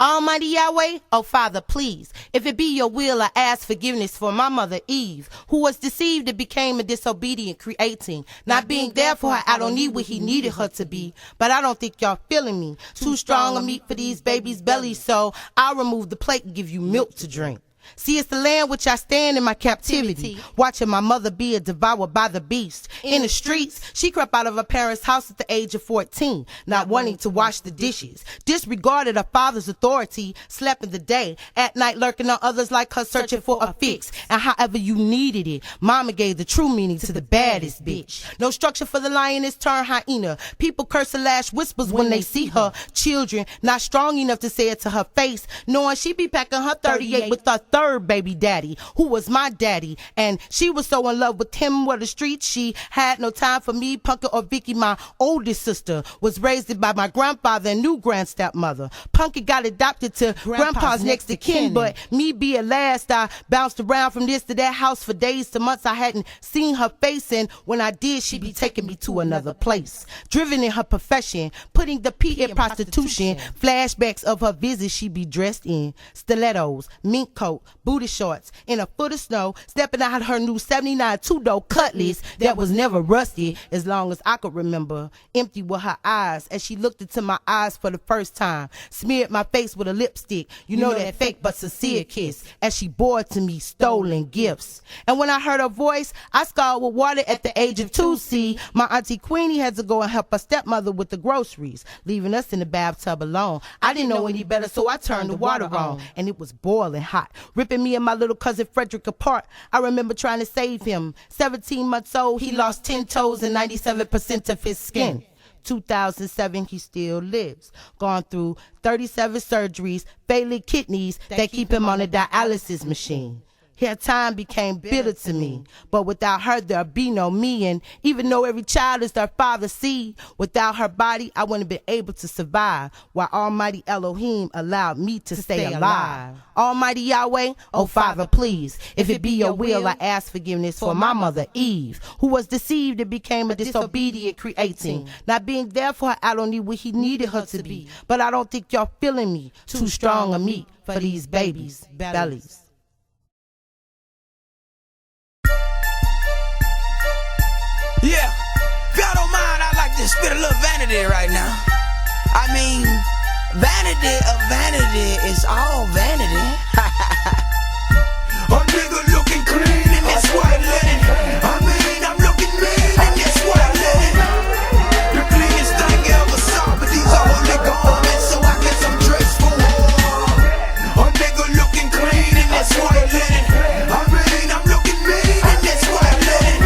Almighty Yahweh, oh Father, please, if it be your will, I ask forgiveness for my mother Eve, who was deceived and became a disobedient creating, not being there for her. I don't need what he needed her to be, but I don't think y'all feeling me. Too strong a meat for these babies' bellies, so I'll remove the plate and give you milk to drink. See, it's the land which I stand in my captivity, watching my mother be devoured by the beast. In the streets, she crept out of her parents' house at the age of 14, not wanting to wash the dishes, disregarded her father's authority, slept in the day, at night lurking on others like her, searching for a fix. And however you needed it, mama gave the true meaning to the baddest bitch. No structure for the lioness turned hyena. People curse and lash whispers when they see her. Children not strong enough to say it to her face, knowing she be packing her 38 with her third baby daddy, who was my daddy. And she was so in love with him with the streets, she had no time for me, Punky, or Vicky. My oldest sister was raised by my grandfather and new grandstepmother. Punky got adopted to grandpa's next of kin, but me being last, I bounced around from this to that house for days to months. I hadn't seen her face, and when I did, she be taking me to another place. Driven in her profession, putting the P in prostitution. Flashbacks of her visits, she be dressed in stilettos, mink coat, booty shorts, in a foot of snow, stepping out her new 79 two-door Cutlass that was never rusty as long as I could remember. Empty with her eyes as she looked into my eyes for the first time. Smeared my face with a lipstick, you know that fake but sincere kiss, as she bore to me stolen gifts. And when I heard her voice, I scalded with water at the age of 2. See, my auntie Queenie had to go and help her stepmother with the groceries, leaving us in the bathtub alone. I didn't know any better, so I turned the water on, and it was boiling hot, ripping me and my little cousin Frederick apart. I remember trying to save him. 17 months old, he lost 10 toes and 97% of his skin. 2007, he still lives. Gone through 37 surgeries, failing kidneys that keep him on a dialysis machine. Her time became bitter to me, but without her there'll be no me. And even though every child is their father's seed, without her body I wouldn't have been able to survive, while Almighty Elohim allowed me to stay alive. Almighty Yahweh, oh Father, please, if it be your will, I ask forgiveness for my mother Eve, who was deceived and became a disobedient creating, not being there for her out on what he needed her to be. But I don't think y'all feeling me, too strong a meat for these babies' bellies. Yeah, if y'all don't mind, I'd like to spit a little vanity right now. I mean, vanity of vanity is all vanity. A nigga looking clean in this white linen. I mean, I'm looking mean in this white linen. The cleanest thing I ever saw, but these are holy garments, so I guess I'm dressed for war. A nigga looking clean in this white linen. I mean, I'm looking mean in this white linen.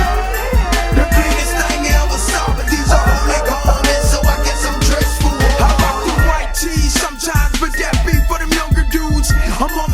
The cleanest thing I ever saw, but these are holy garments, so I guess I'm dressed for war. I rock the white tees sometimes, but that be for them younger dudes. I'm on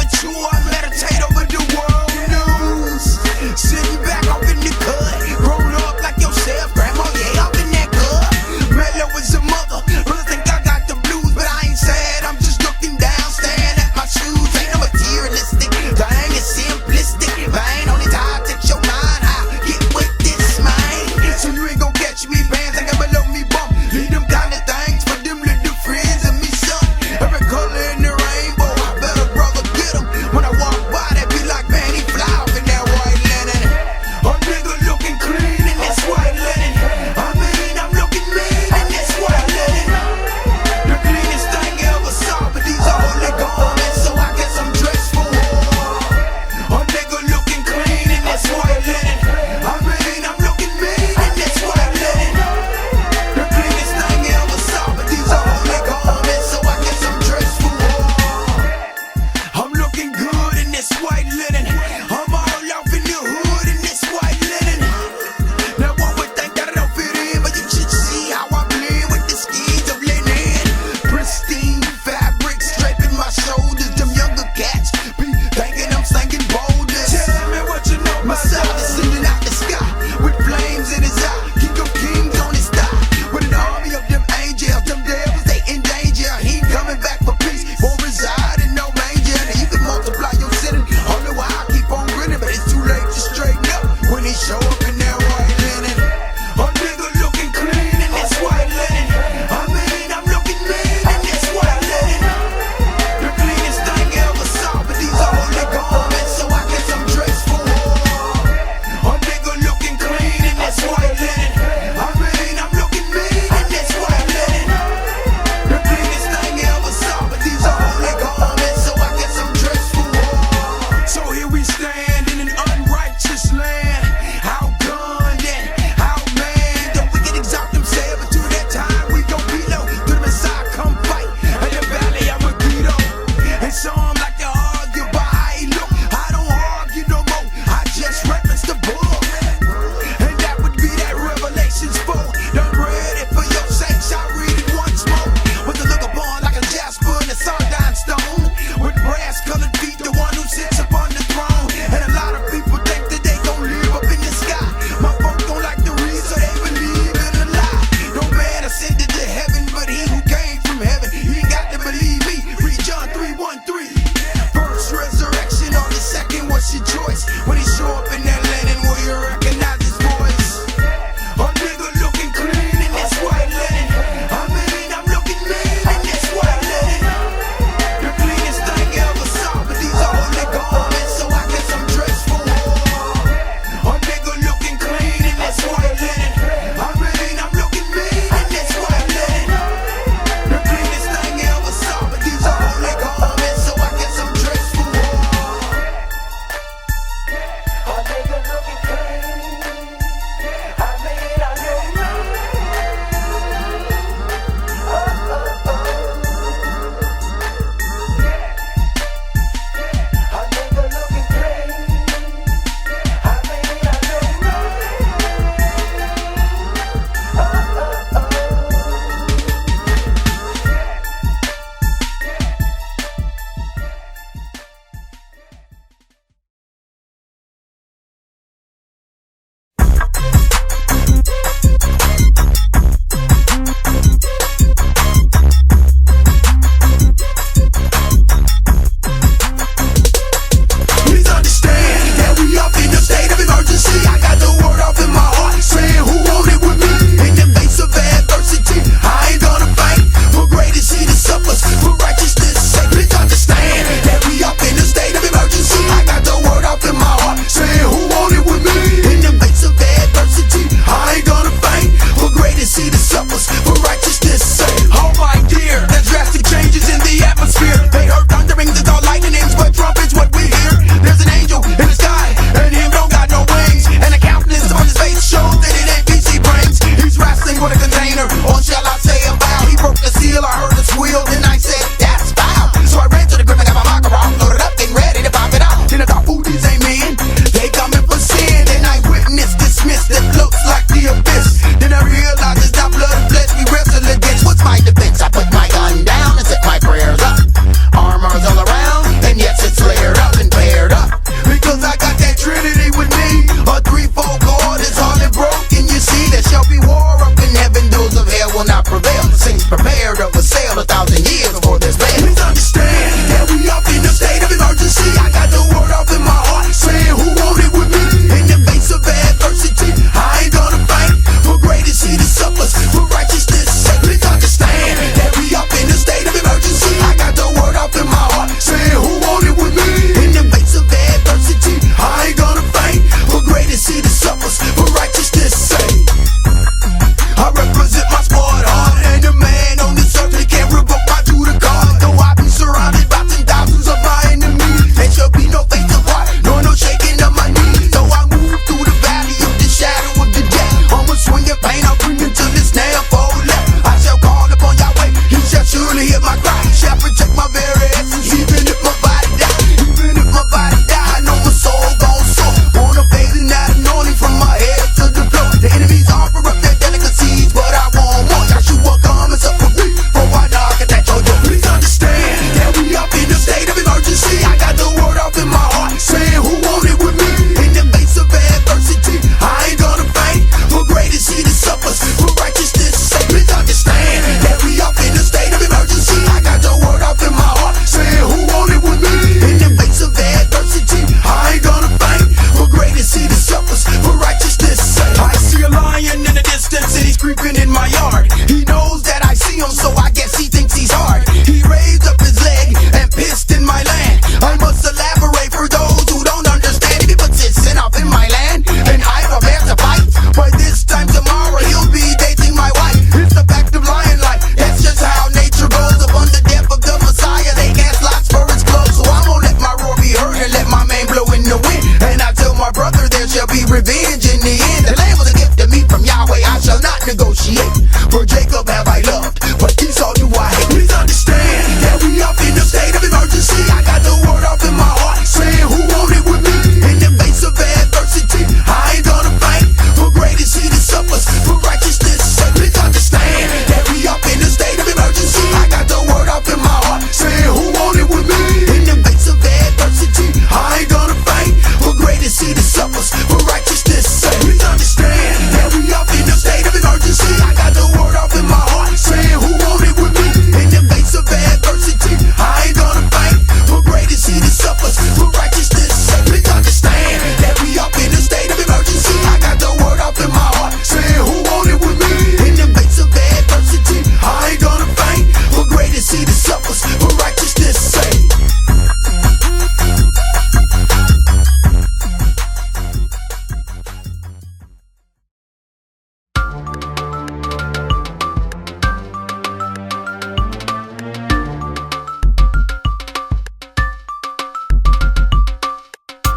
for righteousness' sake. Please understand that we up in a state of emergency. I got the word up in my heart, saying who want it with me? In the face of adversity, I ain't gonna faint. For greater see the suffers for righteousness' sake.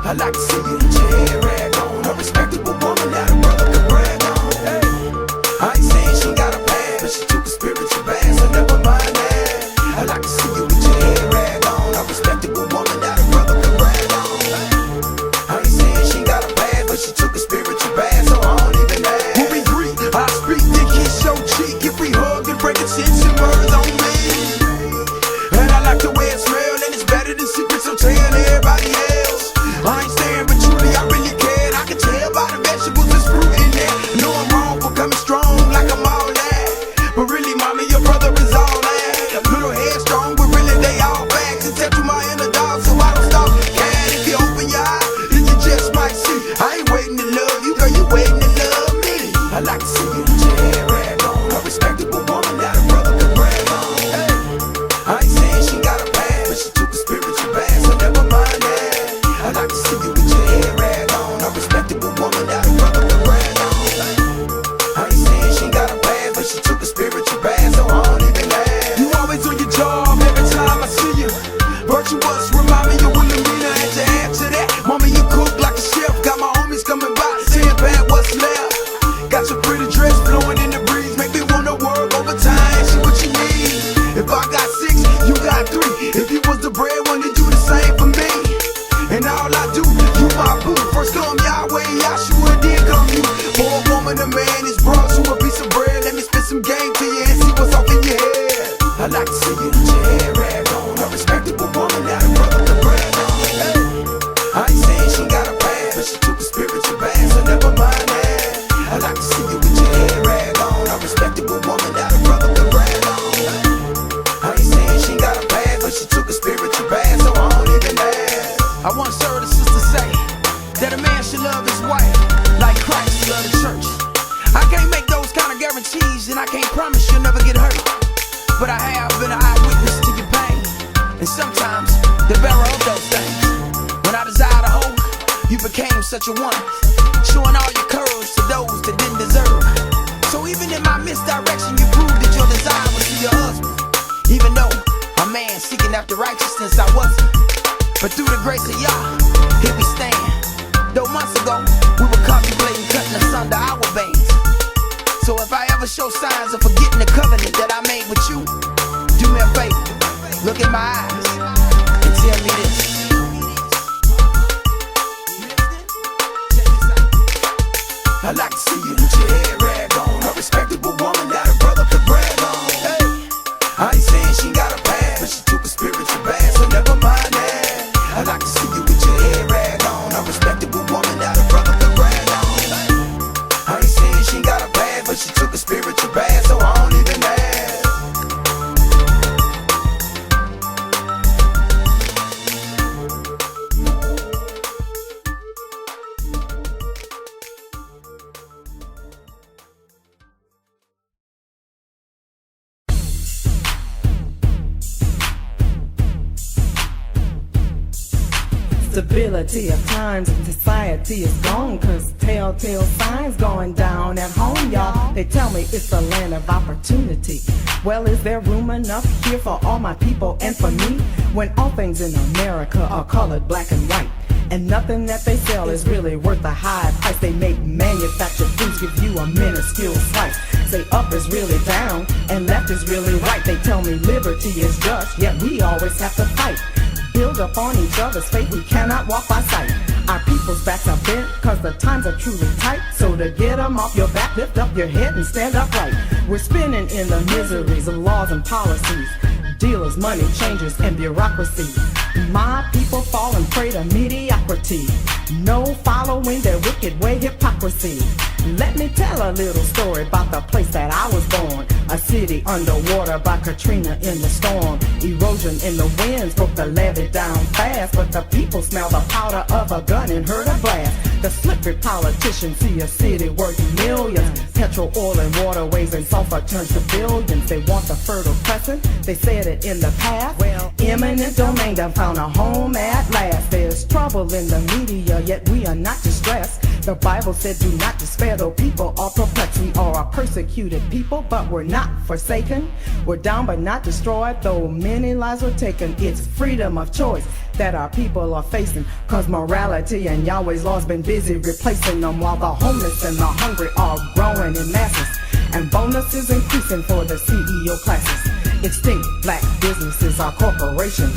I like to see you with your hair rag on. A respectable woman that a brother can brag on. Hey, I ain't saying she got a past, but she took a spiritual bath, so never mind that. I like to see you with your hair rag on. A respectable woman that a brother can brag on. Hey, I ain't saying she got a past, but she took a spiritual bath, so I don't even ask. When we greet, I speak, then kiss your cheek. If we hug and break attention, words on me. And I like the way it smells, and it's better than secrets, so tell everybody else. I ain't saying, but truly I really cared. I can tell by the vegetables there's fruit in there. Know I'm wrong for coming strong like I'm all that. But really, mommy, your brother is all that. A little headstrong, but really they all facts. It's to my inner dog, so I don't stop. Cat, if you open your eyes, then you just might see. I ain't waiting to love you, girl, you waiting to love me. I like to see you with your hair rag on. A respectable woman that a brother can brag on. Hey, I ain't saying she got a past, but she took a spiritual bath, so never mind that. I like to see you with your hair rag on. A respectable woman that a brother can brag on. I ain't saying she got a past, but she took a spiritual bath, so I don't even ask. You always on your job every time I see you. Virtuous, remind me of Wilhelmina. Had to add to that. Mama, you cook like a chef. Got my homies coming by, saying bad what's left. Got your pretty dress blowing in the breeze. Make me wanna work overtime. Ask you what you need. If I got 6, you got 3. If you was the breadwinner, you do the same for me. And all I do, you my boo. First come Yahweh, Yahshua, then come you. For a woman, a man is brought to a piece of bread. Let me spit some game to you and see what's off in your head. I like to see you with your hair rag on. A respectable woman that a brother can brag on. Hey, I ain't saying she got a past, but she took a spiritual bath, so never mind that. I like to see you with your hair rag on. A respectable woman that a brother can brag on. Hey, I ain't saying she got a past, but she took a spiritual bath, so I don't even ask. I once heard a sister say that a man should love his wife like Christ loved the church. I can't make those kind of guarantees, and I can't promise you'll never get hurt. But I have been an eyewitness to your pain, and sometimes the bearer of those things. When I desired a hoe, you became such a one, showing all your courage to those that didn't deserve. So even in my misdirection, you proved that your desire was to your husband. Even though a man seeking after righteousness, I wasn't. But through the grace of Yah, here we stand. Though months ago, we were contemplating cutting asunder our veins. So if I ever show signs of forgetting the covenant that I made with you, do me a favor, look in my eyes, and tell me this. I like to see you with your hair rag on. A respectable woman that a brother could brag on. Hey, I ain't saying she got a past, but she took a spiritual bath, so never mind that. I like to see you with your hair rag on. A respectable woman that a brother can brag on. I ain't saying she got a past, but she took a spiritual bath, so I don't even ask. Stability of times in society is gone, cause telltale signs going down at home, y'all. They tell me it's a land of opportunity. Well, is there room enough here for all my people and for me? When all things in America are colored black and white, and nothing that they sell is really worth a high price. They make manufactured foods give you a minuscule slice. Say up is really down and left is really right. They tell me liberty is just, yet we always have to fight. Build up on each other's faith, we cannot walk by sight. Our people's backs are bent, cause the times are truly tight. So to get them off your back, lift up your head and stand upright. We're spinning in the miseries of laws and policies, dealers, money changers, and bureaucracy. My people fall and prey to mediocrity, no following their wicked way, hypocrisy. Let me tell a little story about the place that I was born. A city underwater by Katrina in the storm. Erosion in the winds broke the levee down fast, but the people smell the powder of a gun and heard a blast. The slippery politicians see a city worth millions. Petrol, oil, and waterways and sulfur turns to billions. They want the fertile crescent, they said it in the past. Well, eminent domain done found a home at last. There's trouble in the media, yet we are not distressed. The Bible said do not despair, though people are perplexed. We are a persecuted people, but we're not forsaken. We're down but not destroyed, though many lives were taken. It's freedom of choice that our people are facing, cause morality and Yahweh's laws been busy replacing them, while the homeless and the hungry are growing in masses, and bonuses increasing for the CEO classes. Extinct black businesses are corporations,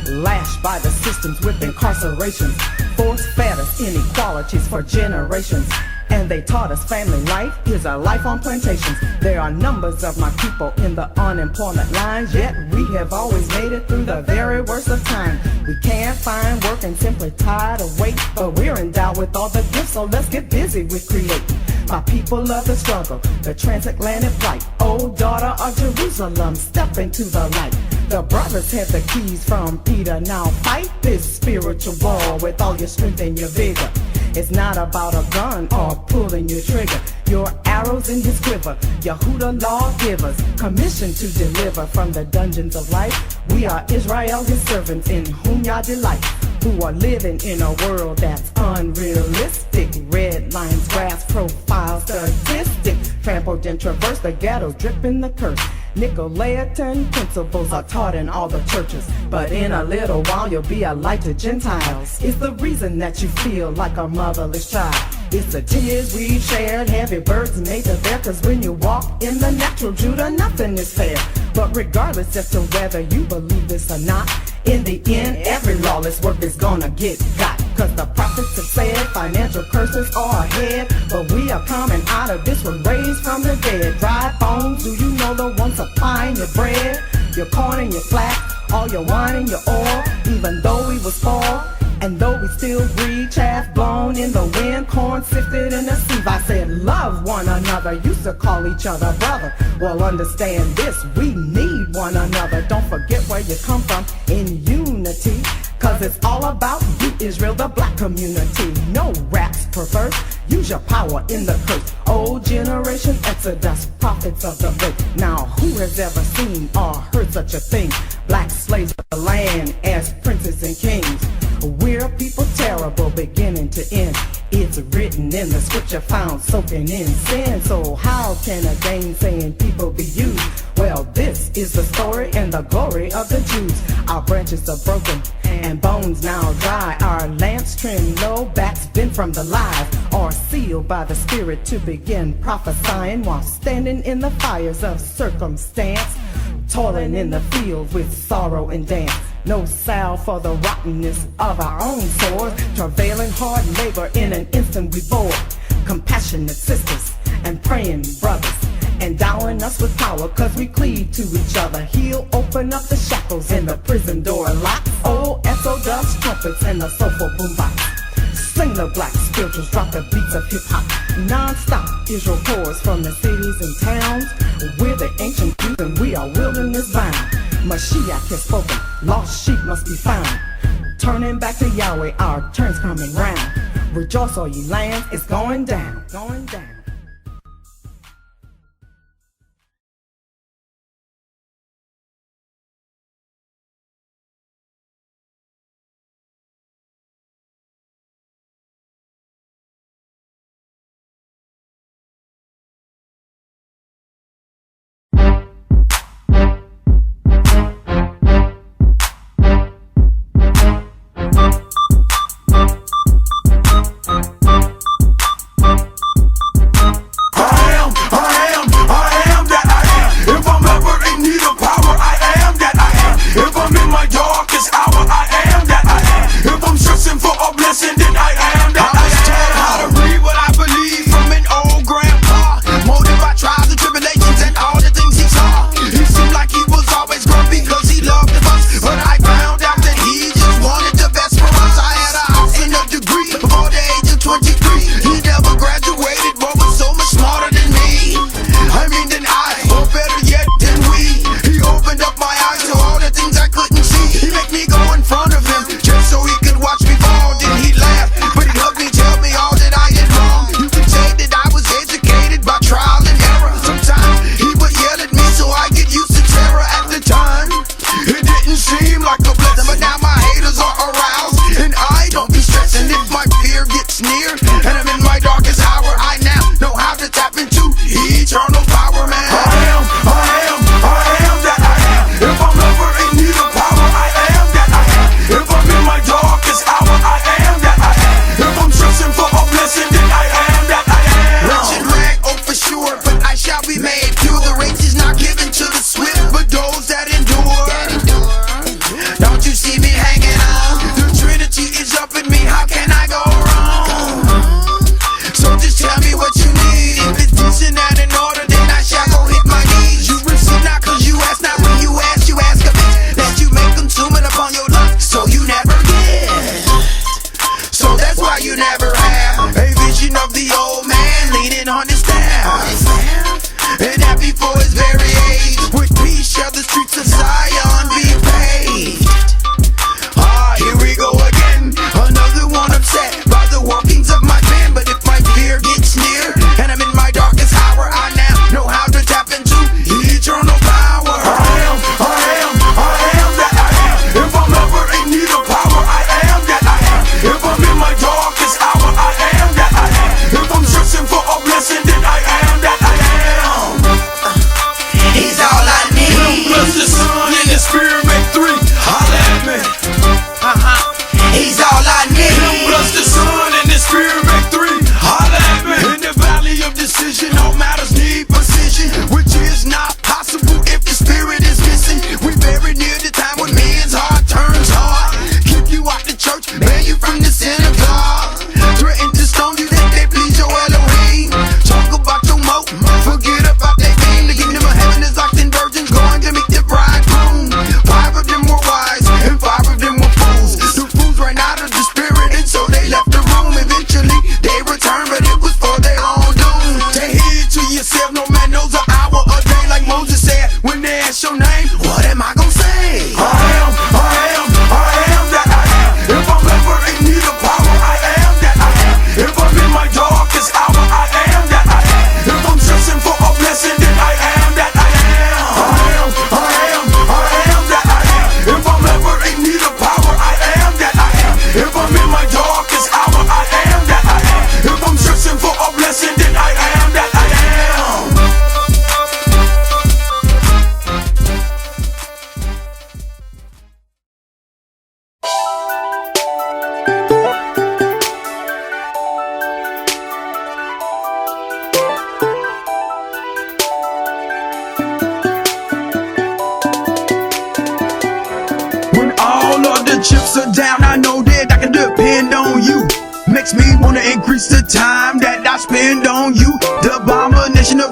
lashed by the systems with incarcerations, force-fed us inequalities for generations. And they taught us family life is a life on plantations. There are numbers of my people in the unemployment lines, yet we have always made it through the very worst of time. We can't find work and simply tired of wait, but we're endowed with all the gifts, so let's get busy with creating. My people love the struggle, the transatlantic flight. Oh, daughter of Jerusalem, step into the light. The brothers have the keys from Peter. Now fight this spiritual war with all your strength and your vigor. It's not about a gun or pulling your trigger. Your arrows in his quiver, Yehuda lawgivers, commissioned to deliver from the dungeons of life. We are Israel, his servants, in whom Yah delight, who are living in a world that's unrealistic. Red lines, grass profile, statistic, trampled and traverse the ghettos, dripping the curse. Nicolaitan principles are taught in all the churches, but in a little while you'll be a light to Gentiles. It's the reason that you feel like a motherless child. It's the tears we've shared, heavy burdens made to bear, cause when you walk in the natural, Judah, nothing is fair. But regardless as to whether you believe this or not, in the end, every lawless work is gonna get got. Cause the prophets have said financial curses are ahead, but we are coming out of this one raised from the dead. Dry bones, do you know the one supplying your bread, your corn and your flax, all your wine and your oil? Even though we was spoiled, and though we still breathe, chaff blown in the wind, corn sifted in the sieve. I said love one another, used to call each other brother. Well, understand this, we need one another. Don't forget where you come from in unity, cause it's all about you, Israel, the black community. No raps perverse, use your power in the curse. Old generation Exodus, prophets of the faith. Now who has ever seen or heard such a thing? Black slaves of the land as princes and kings. We're people terrible beginning to end. It's written in the scripture, found soaking in sin. So how can a gainsaying people be used? Well, this is the story and the glory of the Jews. Our branches are broken and bones now dry. Our lamps trimmed low, backs bent from the lies, are sealed by the Spirit to begin prophesying while standing in the fires of circumstance, toiling in the field with sorrow and dance. No salve for the rottenness of our own sores, travailing hard labor in an instant we bore. Compassionate sisters and praying brothers, endowing us with power cause we cleave to each other. He'll open up the shackles and the prison door locks. Oh, SOS trumpets and the soulful boombox. Sing the black spirituals, drop the beats of hip-hop. Non-stop Israel pours from the cities and towns. We're the ancient youth and we are wilderness bound. Mashiach has spoken, lost sheep must be found. Turning back to Yahweh, our turn's coming round. Rejoice all ye lands, it's going down, going down.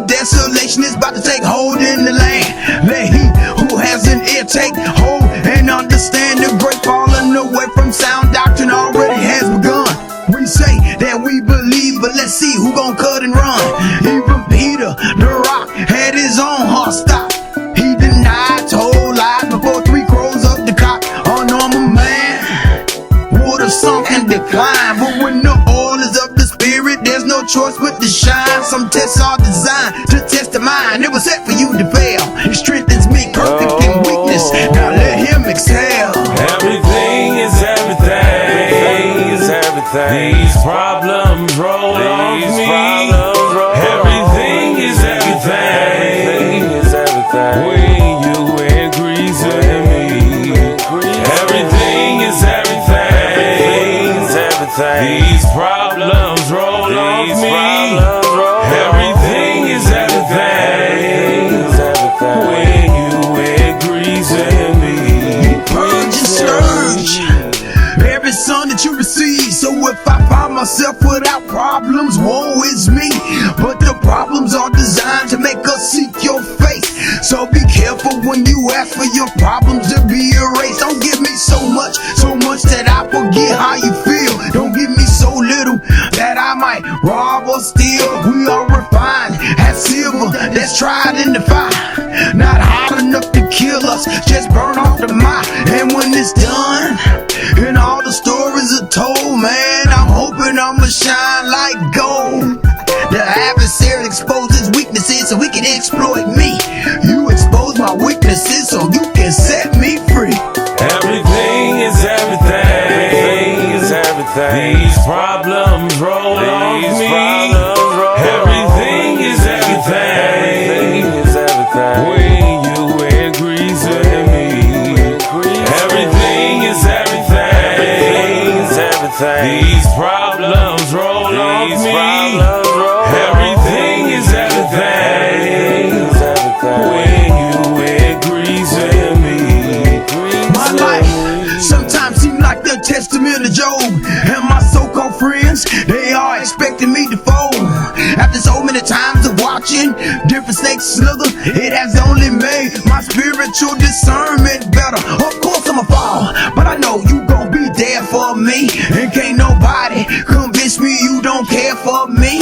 of desolation is about to take hold in the land. Let he who has an ear take hold and understand the great falling away from sound doctrine already has begun. We say that we believe, but let's see who gon' cut and run. Even Peter, the rock, had his own heart stop. He denied, told lies before 3 crows up the cock. A normal man would have sunk and declined, but when the oil is of the spirit, there's no choice but to shine. Some tests are designed to test the mind. It was set for you to fail. It strengthens me, perfect in weakness. Now let him exhale. Everything is everything. These problems roll off me. Everything is everything. When you agree with me. Everything is everything. These problems roll off me. Everything is everything. When you agree with me. Purge and scourge every son that you receive. So if I find myself without problems, woe is me. But the problems are designed to make us seek your face. So be careful when you ask for your problems to be erased. Don't give me so much that I forget how you feel. Don't give me so little that I might rob or steal. We are refined as silver that's tried in the fire. Not hot enough to kill us, just burn off the mire. And when it's done and all the stories are told, man, I'm hoping I'ma shine like gold. The adversary exposes weaknesses so he can exploit me. You expose my weaknesses so you can set me free. Everything is everything. These problems roll off me. Everything is everything. When you agree with me. Everything is everything. These problems roll off me. Everything is everything. When you agree with me. My life sometimes seems like the testament of Job. And my so-called friends, they are expecting me to fold. After so many times of watching different snakes slither, it has only made my spiritual discernment better. Of course I'ma fall, but I know you gon' be there for me. And can't nobody convince me you don't care for me.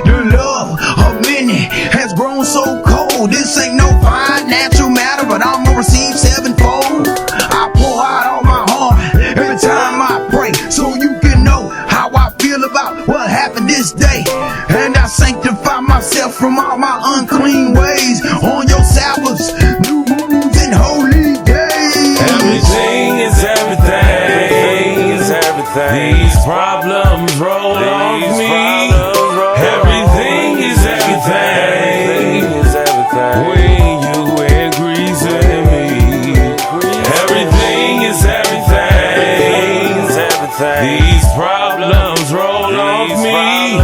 The love of many has grown so cold. This ain't no financial matter, but I'ma receive sevenfold. I pour out all my heart every time I pray, so you can know how I feel about what happened this day. And I sanctify myself from all my unclean ways on your Sabbaths, new moons, and holy days. Everything is everything. These problems roll off me. Everything is everything. When you agree with me. Everything is everything. These problems roll off me.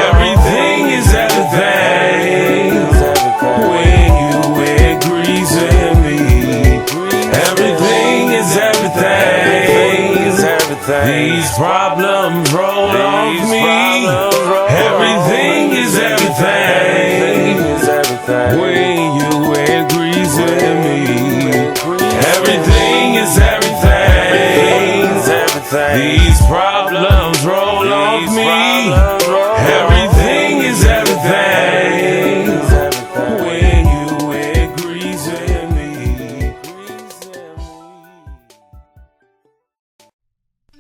Everything is everything. When you agree with me. Everything is everything. These problems roll off me. Everything is everything. When you agree with me. Everything is everything. These problems roll off me. Everything is everything. When you agree with me.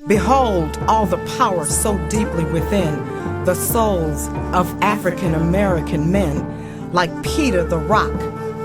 Behold all the power so deeply within the souls of African American men. Like Peter the Rock,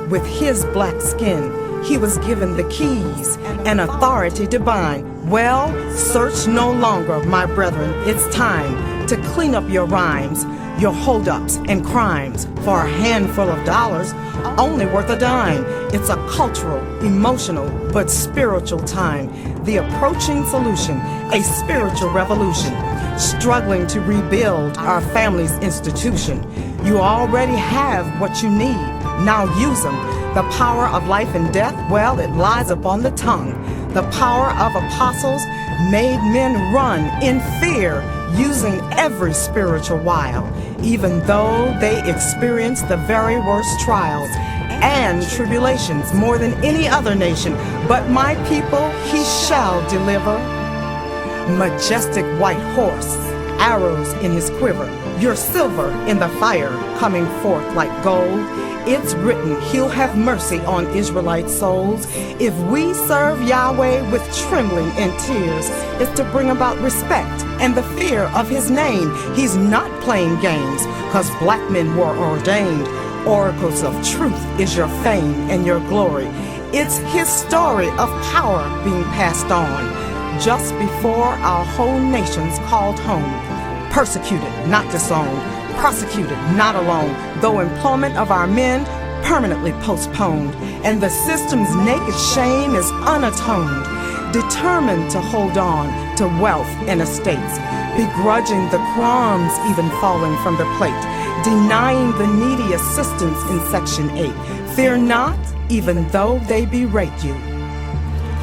with his black skin, he was given the keys and authority to bind. Well, search no longer, my brethren. It's time to clean up your rhymes, your holdups and crimes. For a handful of dollars, only worth a dime. It's a cultural, emotional, but spiritual time. The approaching solution, a spiritual revolution. Struggling to rebuild our family's institution. You already have what you need. Now use them. The power of life and death, well, it lies upon the tongue. The power of apostles made men run in fear, using every spiritual wile, even though they experienced the very worst trials and tribulations more than any other nation. But my people he shall deliver. Majestic white horse, arrows in his quiver, your silver in the fire coming forth like gold. It's written he'll have mercy on Israelite souls. If we serve Yahweh with trembling and tears, it's to bring about respect and the fear of his name. He's not playing games, cause black men were ordained. Oracles of truth is your fame and your glory. It's his story of power being passed on. Just before our whole nation's called home, persecuted, not disowned, prosecuted, not alone, though employment of our men permanently postponed, and the system's naked shame is unatoned, determined to hold on to wealth and estates, begrudging the crumbs even falling from the plate, denying the needy assistance in Section 8. Fear not, even though they berate you,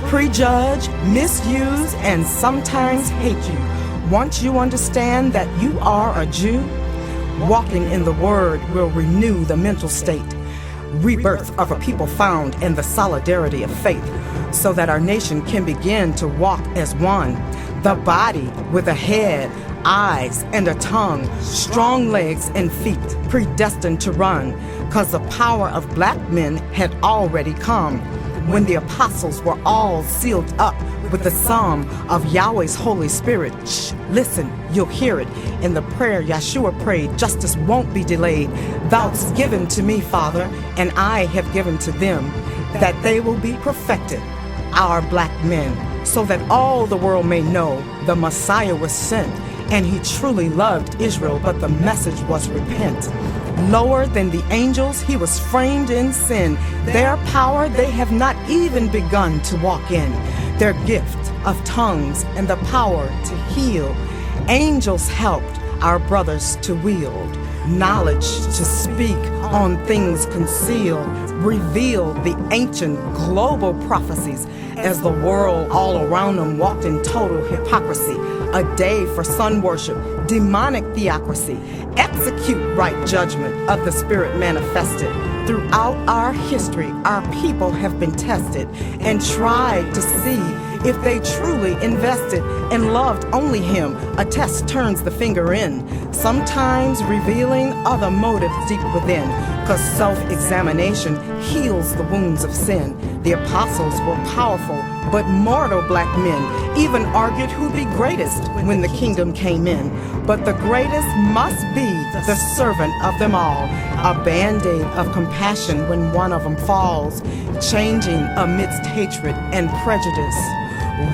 prejudge, misuse, and sometimes hate you. Once you understand that you are a Jew, walking in the Word will renew the mental state, rebirth of a people found in the solidarity of faith, so that our nation can begin to walk as one, the body with a head, eyes, and a tongue, strong legs and feet, predestined to run, cause the power of black men had already come. When the apostles were all sealed up with the psalm of Yahweh's Holy Spirit. Shh, listen, you'll hear it in the prayer Yeshua prayed. Justice won't be delayed. Thou'st given to me, Father, and I have given to them, that they will be perfected, our black men, so that all the world may know the Messiah was sent, and he truly loved Israel, but the message was repent. Lower than the angels, he was framed in sin. Their power they have not even begun to walk in. Their gift of tongues and the power to heal. Angels helped our brothers to wield. Knowledge to speak on things concealed. Reveal the ancient global prophecies as the world all around them walked in total hypocrisy. A day for sun worship, demonic theocracy, execute right judgment of the Spirit manifested. Throughout our history, our people have been tested and tried to see if they truly invested and loved only Him. A test turns the finger in, sometimes revealing other motives deep within, because self-examination heals the wounds of sin. The apostles were powerful but mortal black men, even argued who'd be greatest when the kingdom came in. But the greatest must be the servant of them all, a band-aid of compassion when one of them falls, changing amidst hatred and prejudice,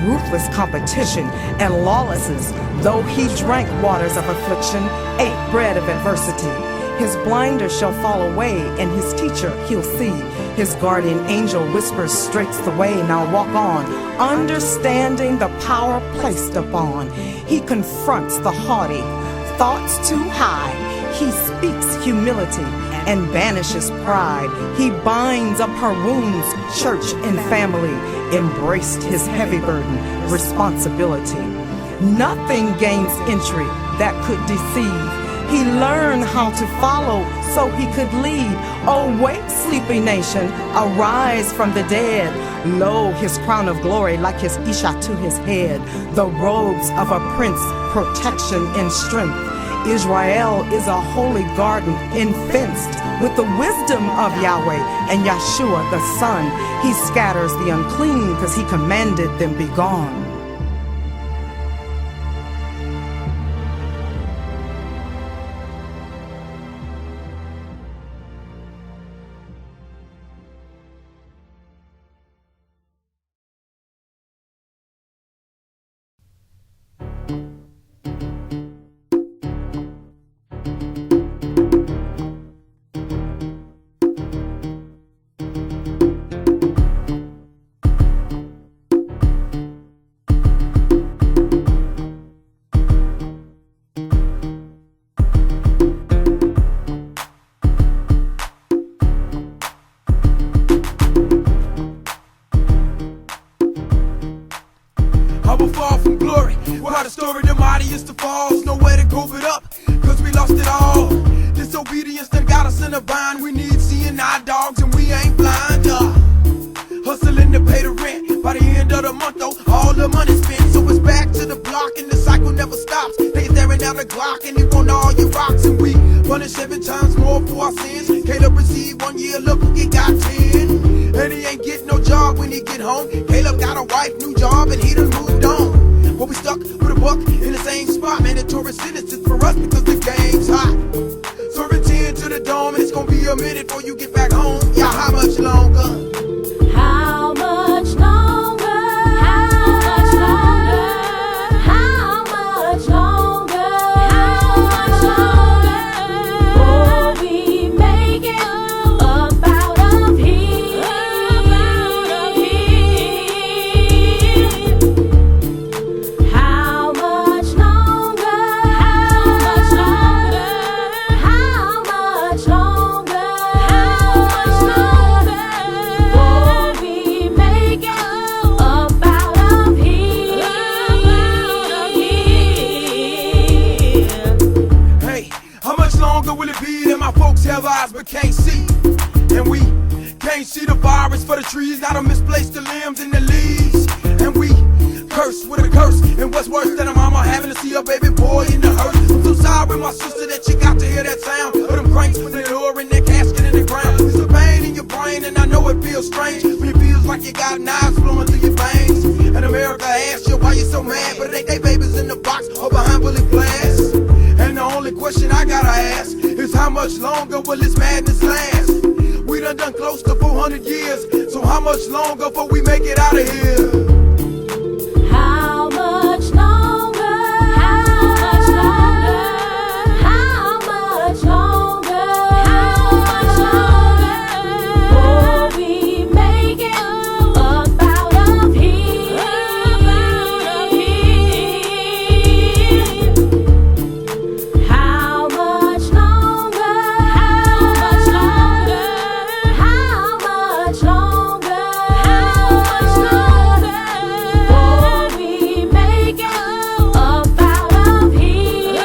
ruthless competition and lawlessness. Though he drank waters of affliction, ate bread of adversity, his blinder shall fall away, and his teacher he'll see. His guardian angel whispers straight's the way, now walk on, understanding the power placed upon. He confronts the haughty, thoughts too high. He speaks humility and banishes pride. He binds up her wounds, church and family, embraced his heavy burden, responsibility. Nothing gains entry that could deceive. He learned how to follow so he could lead. Awake, sleepy nation, arise from the dead. Lo, his crown of glory like his Isha to his head. The robes of a prince, protection and strength. Israel is a holy garden infenced with the wisdom of Yahweh and Yeshua the Son. He scatters the unclean because he commanded them be gone. body is to falls, nowhere to go but up, cause we lost it all. Disobedience done got us in a bind. We need seeing our dogs and we ain't blind. Hustling to pay the rent. By the end of the month though, all the money spent. So it's back to the block and the cycle never stops. They staring at the Glock and they want all your rocks. And we punish 7 times more for our sins. Caleb received 1 year, look he got 10. And he ain't get no job when he get home. Caleb got a wife, new job, and he done moved on. But we stuck with a buck in the same spot. Mandatory sentences for us because the game's hot. Serving 10 to the dome, and it's gonna be a minute before you get back home. Yeah, how much longer? How much longer? How much longer? How much longer? How much longer? Before we make it up out of here? How much longer? How much longer? How much longer? How much longer? Before we make it up out of here? Hey, how much longer will it be that my folks have eyes but can't see? And we can't see the virus for the trees, not to misplace the limbs and the leaves. And we curse with a curse. And what's worse than a mama having to see her baby boy in the hearse? I'm so sorry, my sister, that you got to hear that sound of them cranks with the door in their casket in the ground. It's a pain in your brain, and I know it feels strange when it feels like you got knives flowing through your veins. And America asks you why you so mad, but it ain't they babies in the box or behind bullet glass. And the only question I gotta ask is how much longer will this madness last? We done close to 400 years, so how much longer before we make it out of here? How much longer? How much longer? How much longer? How much longer? Before we make it up out of here? How much longer? How much longer? How much longer? How much longer? Before we make it up out of here?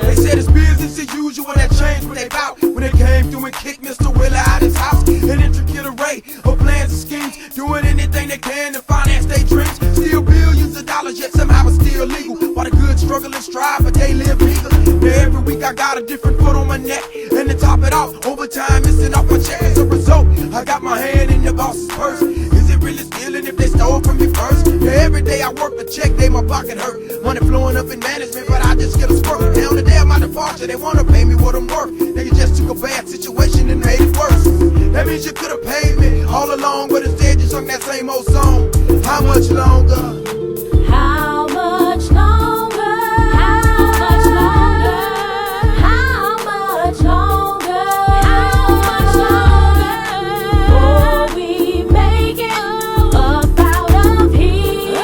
They said it's business as usual, that changed what they bout when they came through and kicked Mr. Willer out his house. An intricate array of plans and schemes, doing anything they can to finance their dreams. Steal billions of dollars, yet somehow it's still legal. While the good struggle and strive, but they live legal. Now every week I got a different foot on my neck, and to top it off, overtime missing off my check. As a result, I got my hand in the boss's purse. Is it really stealing if they stole from me first? Yeah, every day I work the check, they my pocket hurt. Money flowing up in management, but I just get a squirt. Down the day of my departure, they wanna pay me what I'm worth. Nigga just took a bad situation and made it worse. That means you could've paid me all along, but instead you sung that same old song. How much longer? How much longer? How much longer? How much longer? How much longer? Before we make it up out of here?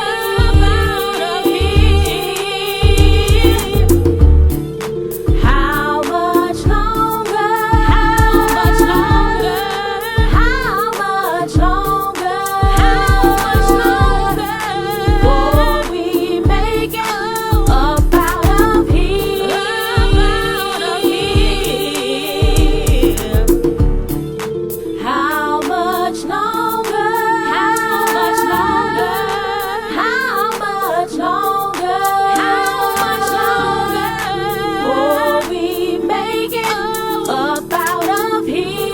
How much longer? How much longer? How much longer? How much longer? Before we make it up out of here? How much longer? How much longer? How much longer? How much longer? Before we make it up out of here?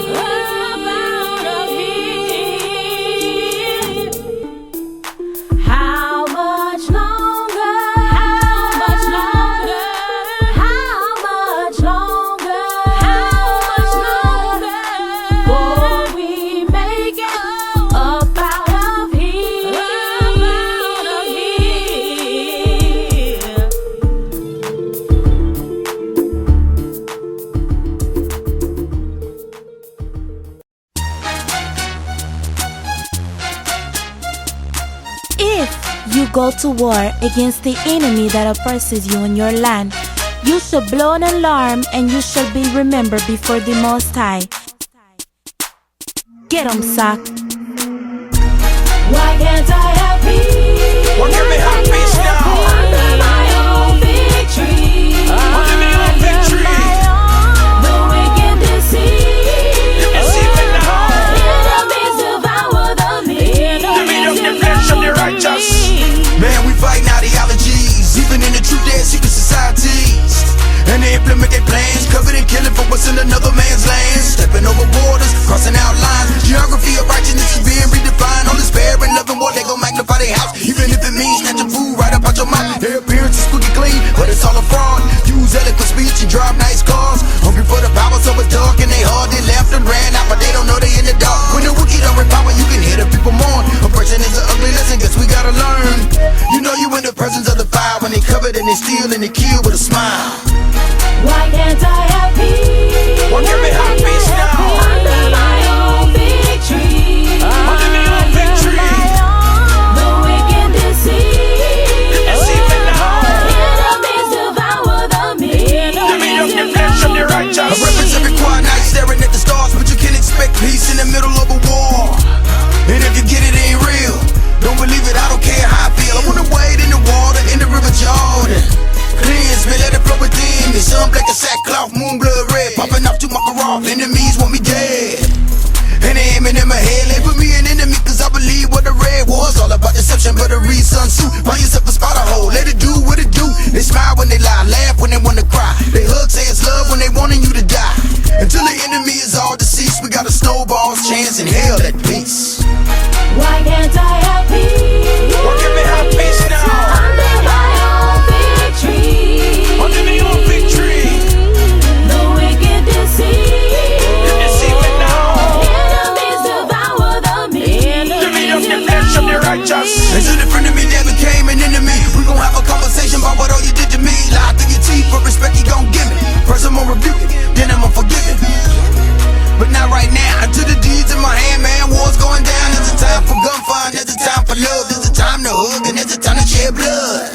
How much longer? How much longer? How much longer? How much longer? Before we make it up out of here? If you go to war against the enemy that oppresses you in your land, you shall blow an alarm and you shall be remembered before the Most High. Get 'em, Esaac. Why can't I have peace? us in another man's land. Stepping over borders, crossing out lines. Geography of righteousness is being redefined. All this fair and loving war, they gon' magnify their house. Even if it means snatching food right up out your mouth. Their appearance is squeaky clean, but it's all a fraud. Use eloquent speech and drive nice cars. Hungry for the power, so it's dark and they hard. They left and ran out, but they don't know they in the dark. When the wicked are in power, you can hear the people mourn. Oppression is an ugly lesson, guess we gotta learn. You know you in the presence of the fire when they covered and they steal and they kill with a smile. Why can't I have peace? Why can't we have peace now? Under my own victory. Under my own victory. The wicked deceive. Deceiving the heart. Enemies devour the meek. The meat of the flesh of the righteous. I reference every quiet night staring at the stars, but you can't expect peace in the middle of a war. And if you get it, it ain't real. Don't believe it, I don't care how I feel. I wanna wade in the water, in the river Jordan. Cleanse me, let it flow within me. Sun black as sackcloth, moon blood red. Popping off to my Makarov, enemies want me dead. And they aiming in my head, label me an enemy, cause I believe what I read was all about deception, but a read Sun Tzu. Find yourself a spot a hole, let it do what it do. They smile when they lie, laugh when they wanna cry. They hug, say it's love when they wanting you to die. Until the enemy is all deceased, we got a snowball's chance in hell at peace. Why can't I have peace? Why can't we have peace now? Under my own victory. Under my own victory. The wicked deceive. Deceiving now. Enemies devour the meek. The meat of the flesh of the righteous. And to the friend of me that became an enemy, we gon' have a conversation about what all you did to me. Lie through your teeth, but respect you gon' give me. First I'm gonna rebuke it, then I'ma forgive it. But not right now, until the deeds in my hand, man, war's going down. There's a time for gunfire, there's a time for love. There's a time to hug, and there's a time to shed blood.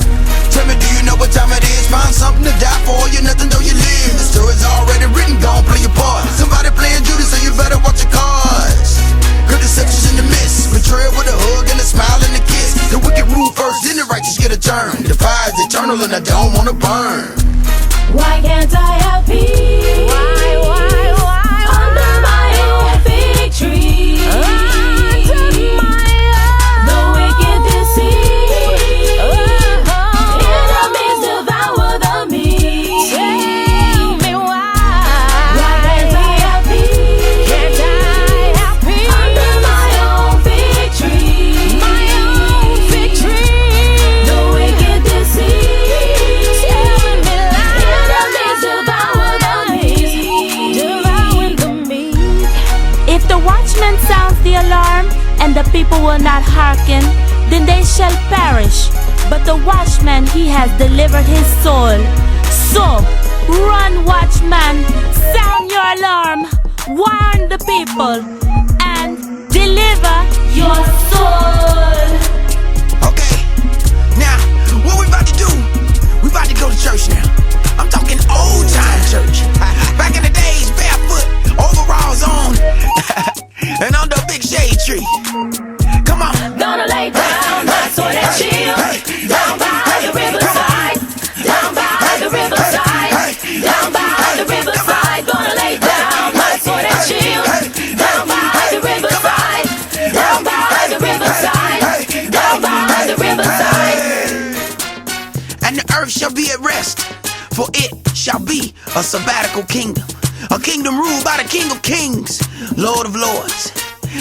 Tell me, do you know what time it is? Find something to die for, you're nothing though you live. The story's already written, gon' play your part. Somebody playing Judas, so you better watch your cards. Good deceptions in the midst, betrayal with a hug and a smile and a kiss. The wicked rule first, then the righteous get a turn. The fire's eternal and I don't wanna burn. Why can't I have peace? Why? Under my own victory. The wicked deceive. Enemies devour the meek. Tell me why. Why can't I have peace? Under my own victory. The wicked deceive. Enemies devour the meek. Devouring the meek. If the watchman sounds the alarm, and the people will not hearken, then they shall perish. But the watchman, he has delivered his soul. So, run, watchman, sound your alarm, warn the people, and deliver your soul. Okay, now, what we about to do? We about to go to church now. I'm talking old time church. Back in the days, barefoot, overalls on, and under a big shade tree. Come on. Gonna lay down my sword and shield. Down by the riverside. Down by the riverside. Down by the riverside. Gonna lay down my sword and shield. Down by the riverside. Down by the riverside. Down by the riverside. And the earth shall be at rest, for it shall be a sabbatical kingdom. A kingdom ruled by the King of Kings, Lord of Lords.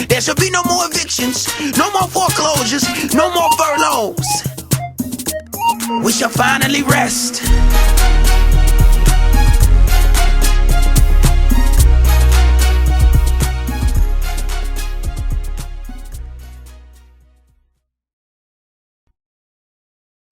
There shall be no more evictions, no more foreclosures, no more furloughs. We shall finally rest.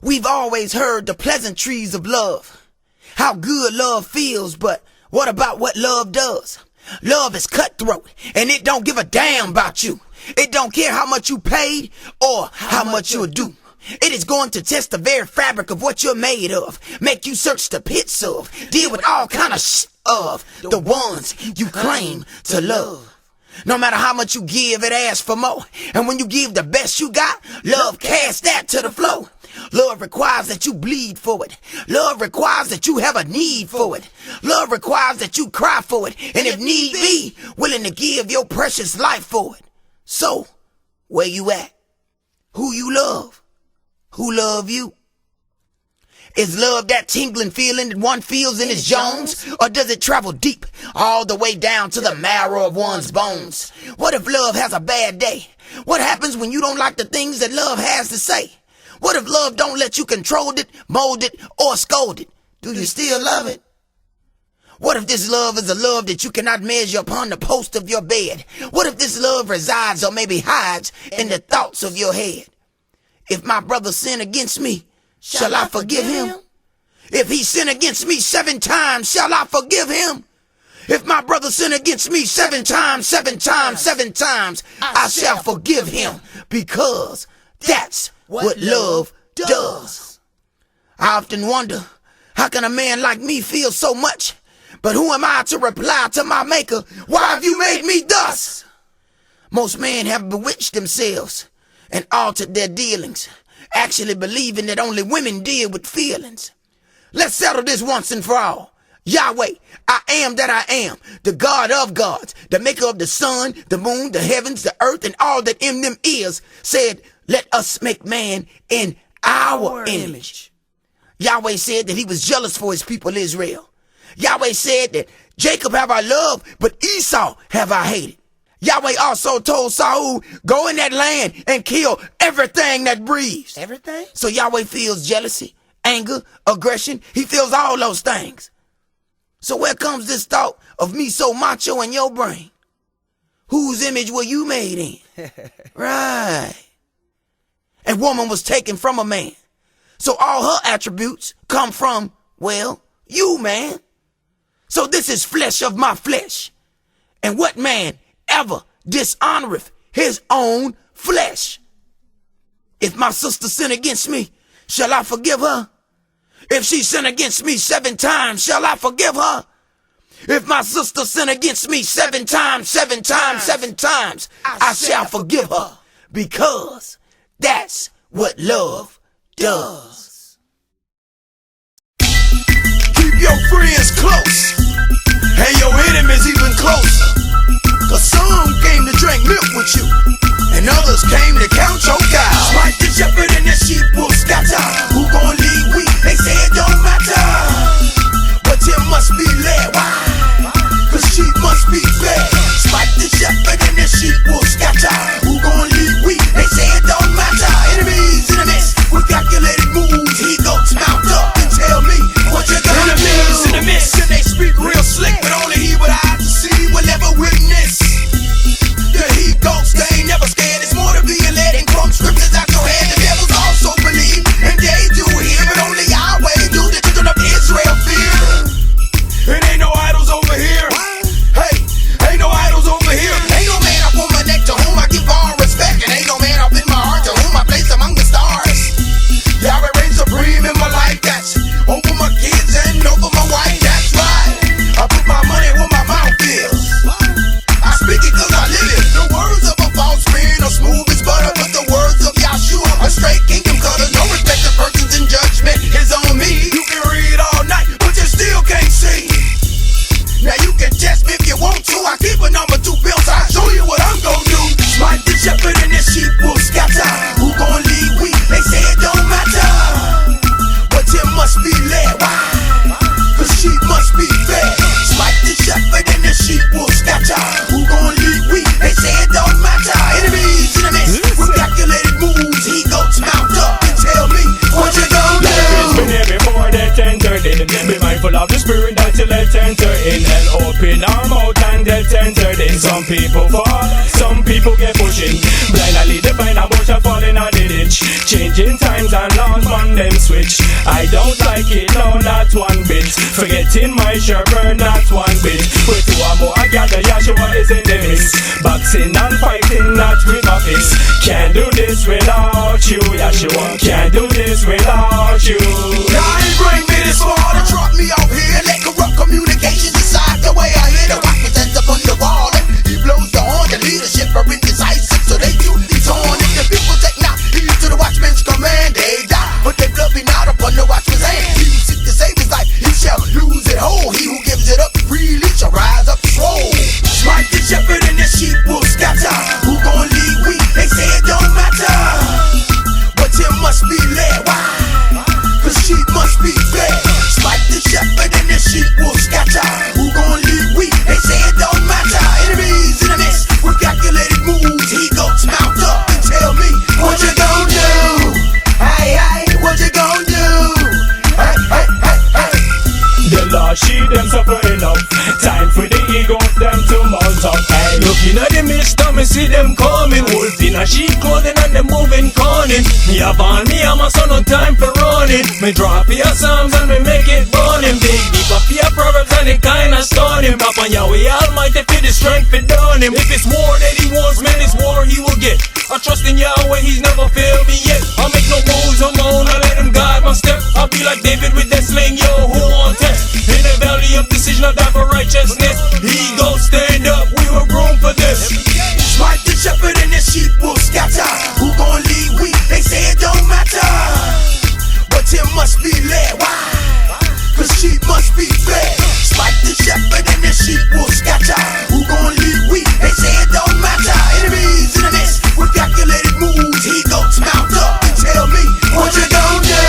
We've always heard the pleasantries of love, how good love feels, but what about what love does? Love is cutthroat, and it don't give a damn about you. It don't care how much you paid or how much you'll do. It is going to test the very fabric of what you're made of, make you search the pits of, deal with all kind of of the ones you claim to love. No matter how much you give, it asks for more. And when you give the best you got, love casts that to the floor. Love requires that you bleed for it. Love requires that you have a need for it. Love requires that you cry for it. And if need be, willing to give your precious life for it. So, where you at? Who you love? Who love you? Is love that tingling feeling that one feels in his jones? Or does it travel deep, all the way down to the marrow of one's bones? What if love has a bad day? What happens when you don't like the things that love has to say? What if love don't let you control it, mold it, or scold it? Do you still love it? What if this love is a love that you cannot measure upon the post of your bed? What if this love resides or maybe hides in the thoughts of your head? If my brother sin against me, shall I forgive him? If he sin against me 7 times, shall I forgive him? If my brother sin against me 7 times, 7 times, 7 times, I shall forgive him, because that's what love does. I often wonder, how can a man like me feel so much? But who am I to reply to my maker? Why have you made me thus? Most men have bewitched themselves and altered their dealings, actually believing that only women deal with feelings. Let's settle this once and for all. Yahweh, I am that I am, the God of gods, the maker of the sun, the moon, the heavens, the earth, and all that in them is, said, let us make man in our image. Yahweh said that he was jealous for his people Israel. Yahweh said that Jacob have I loved, but Esau have I hated. Yahweh also told Saul, go in that land and kill everything that breathes. Everything? So Yahweh feels jealousy, anger, aggression. He feels all those things. So where comes this thought of me so macho in your brain? Whose image were you made in? Right. A woman was taken from a man. So all her attributes come from, well, you, man. So this is flesh of my flesh. And what man ever dishonoreth his own flesh? If my sister sin against me, shall I forgive her? If she sin against me 7 times, shall I forgive her? If my sister sin against me 7 times, 7 times, 7 times, I shall forgive her, because that's what love does. Keep your friends close, and your enemies even closer. Cause some came to drink milk with you, and others came to count your cows. Like the shepherd and the sheep will scatter. Who gon' lead we? They say it don't matter. But you must be led. Why? Cause sheep must be fed. Like the shepherd and the sheep will scatter. Who gon' lead we? They say it don't matter. Enemies in the midst with calculated moves. He goats mount up and tell me what you gonna do. Enemies in the midst, and they speak real slick, but only he with eyes to see will never witness. The he goats, they ain't never scared. It's more to being led and quote scriptures out your head. The devils also believe, and they do hear, but only Yahweh do. The children of Israel fear. It ain't no idols over here. Hey, ain't no idols over here. Ain't no man up on my neck to whom I give all respect, and ain't no man up in my heart to whom I place among the stars. Yahweh reigns supreme in my life. That's over my kids and over my wife. That's right. I put my money where my mouth is. I speak it cause I live it. The words of a false man are smooth as butter, but the words of Yahshua are straight kingdom cutters. No respect to persons in judgment is on me. You can read all night, but you still can't see. Now you can test me if you want to. I keep a number 2 pills, I'll show you what I'm gon' do. Smite the shepherd and the sheep will scatter. Who gon' lead we? They say it don't matter. But you must be led. Why? Cause sheep must be fed. Smite the shepherd and the sheep will scatter. Who gon' lead we? They say it don't matter. Enemies in the midst with calculated moves. He goats mount up and tell me what you gon' do. Been here before that entered in. Be mindful of the spirit that you let enter in. And open our mouth and they'll enter in. Some people fall, some people get pushing. Blindly the blind and bush are falling on the ditch. Changing times and laws on them switch. I don't like it, no, not one bit. Forgetting my shirt, burn not one bit. With 2 or more, I gather Yahshua is in the mix. Boxing and fighting, not with my fist. Can't do this without you, Yahshua. Can't do this without you. God ain't bring me this far to drop me off here. Let corrupt communications decide the way I hear. The rock presents up on the wall, and he blows the horn. The leadership are indecisive, so they do be torn. If the people take not heed to the watchman's command, they die, but they blood be not upon the watchman's hand. He who seeks to save his life, he shall lose it whole. He who gives it up freely shall rise up swole. Smite the shepherd and the sheep will scatter. Who gon' lead we? They say it don't matter, but you must be led. Why? Cause she me see them coming. Wolf in a sheep clothing and them moving cunning. Me a born, me a my son, no time for running. Me drop your psalms and me make it burning. Big deep up your proverbs and it kinda stunning. Papa Yahweh Almighty for the strength for done him. If it's war that he wants, man, it's war he will get. I trust in Yahweh, he's never failed me yet. I make no moves on my own, I let him guide my step. I'll be like David with that sling, yo, who on test? In the valley of decision, I die for righteousness. He go stand up, we were grown for this. Smite the shepherd and the sheep will scatter. Who gon' lead we? They say it don't matter. But it must be led. Why? Cause sheep must be fed. Smite the shepherd and the sheep will scatter. Who gon' lead we? They say it don't matter. Enemies in the midst with calculated moves. He goats mount up and tell me what you gon' do.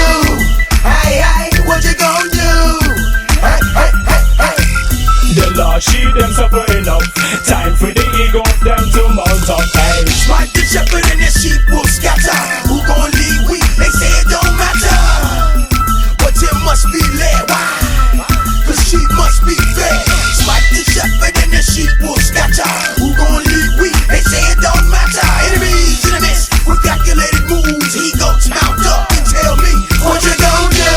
Hey, hey, what you gon' do? Hey, hey, hey, hey. The lost sheep them suffer enough. Time for the ego of them to mount up. Hey, Smite the shepherd and the sheep will scatter. Who gon' lead we? They say it don't matter. But it must be led. Why? Cause sheep must be fed. Smite the shepherd and the sheep will scatter. Who gon' lead we? They say it don't matter. Enemies in the midst with calculated moves. He goats mount up and tell me what you gon' do.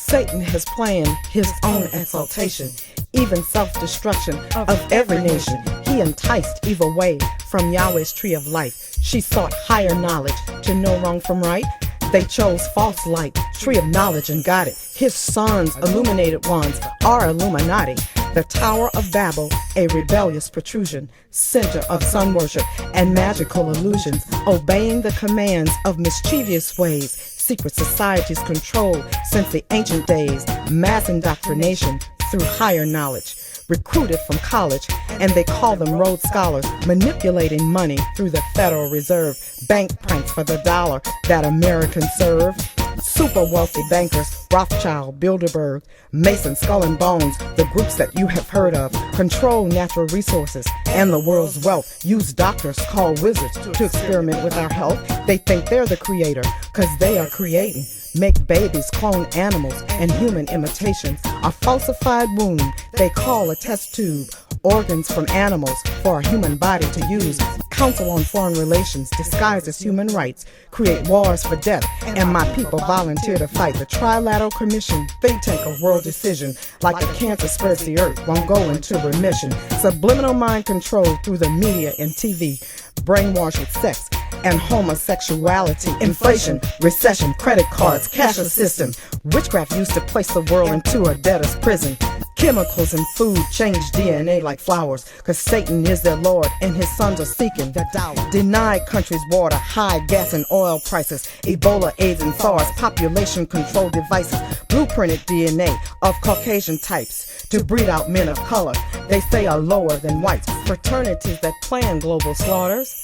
Satan has planned his own exaltation, even self-destruction of every nation. He enticed Eve away from Yahweh's tree of life. She sought higher knowledge to know wrong from right. They chose false light, tree of knowledge, and got it. His sons, illuminated ones, are Illuminati. The Tower of Babel, a rebellious protrusion, center of sun worship and magical illusions, obeying the commands of mischievous ways. Secret societies control since the ancient days, mass indoctrination through higher knowledge, recruited from college, and they call them Rhodes Scholars, manipulating money through the Federal Reserve, bank pranks for the dollar that Americans serve. Super wealthy bankers, Rothschild, Bilderberg, Mason, Skull and Bones, the groups that you have heard of, control natural resources and the world's wealth. Use doctors called wizards to experiment with our health. They think they're the creator, cause they are creating. Make babies, clone animals, and human imitations. A falsified womb they call a test tube. Organs from animals for a human body to use. Council on Foreign Relations disguised as human rights. Create wars for death, and my people volunteer to fight. The Trilateral Commission, think tank of world decision. Like the cancer spreads the earth, won't go into remission. Subliminal mind control through the media and TV. Brainwash with sex and homosexuality. Inflation, recession, credit cards, cashless system. Witchcraft used to place the world into a debtor's prison. Chemicals in food change DNA like flowers, cause Satan is their lord and his sons are seeking the dollar. Denied countries water, high gas and oil prices, Ebola, AIDS and SARS, population control devices, blueprinted DNA of Caucasian types to breed out men of color they say are lower than whites. Fraternities that plan global slaughters,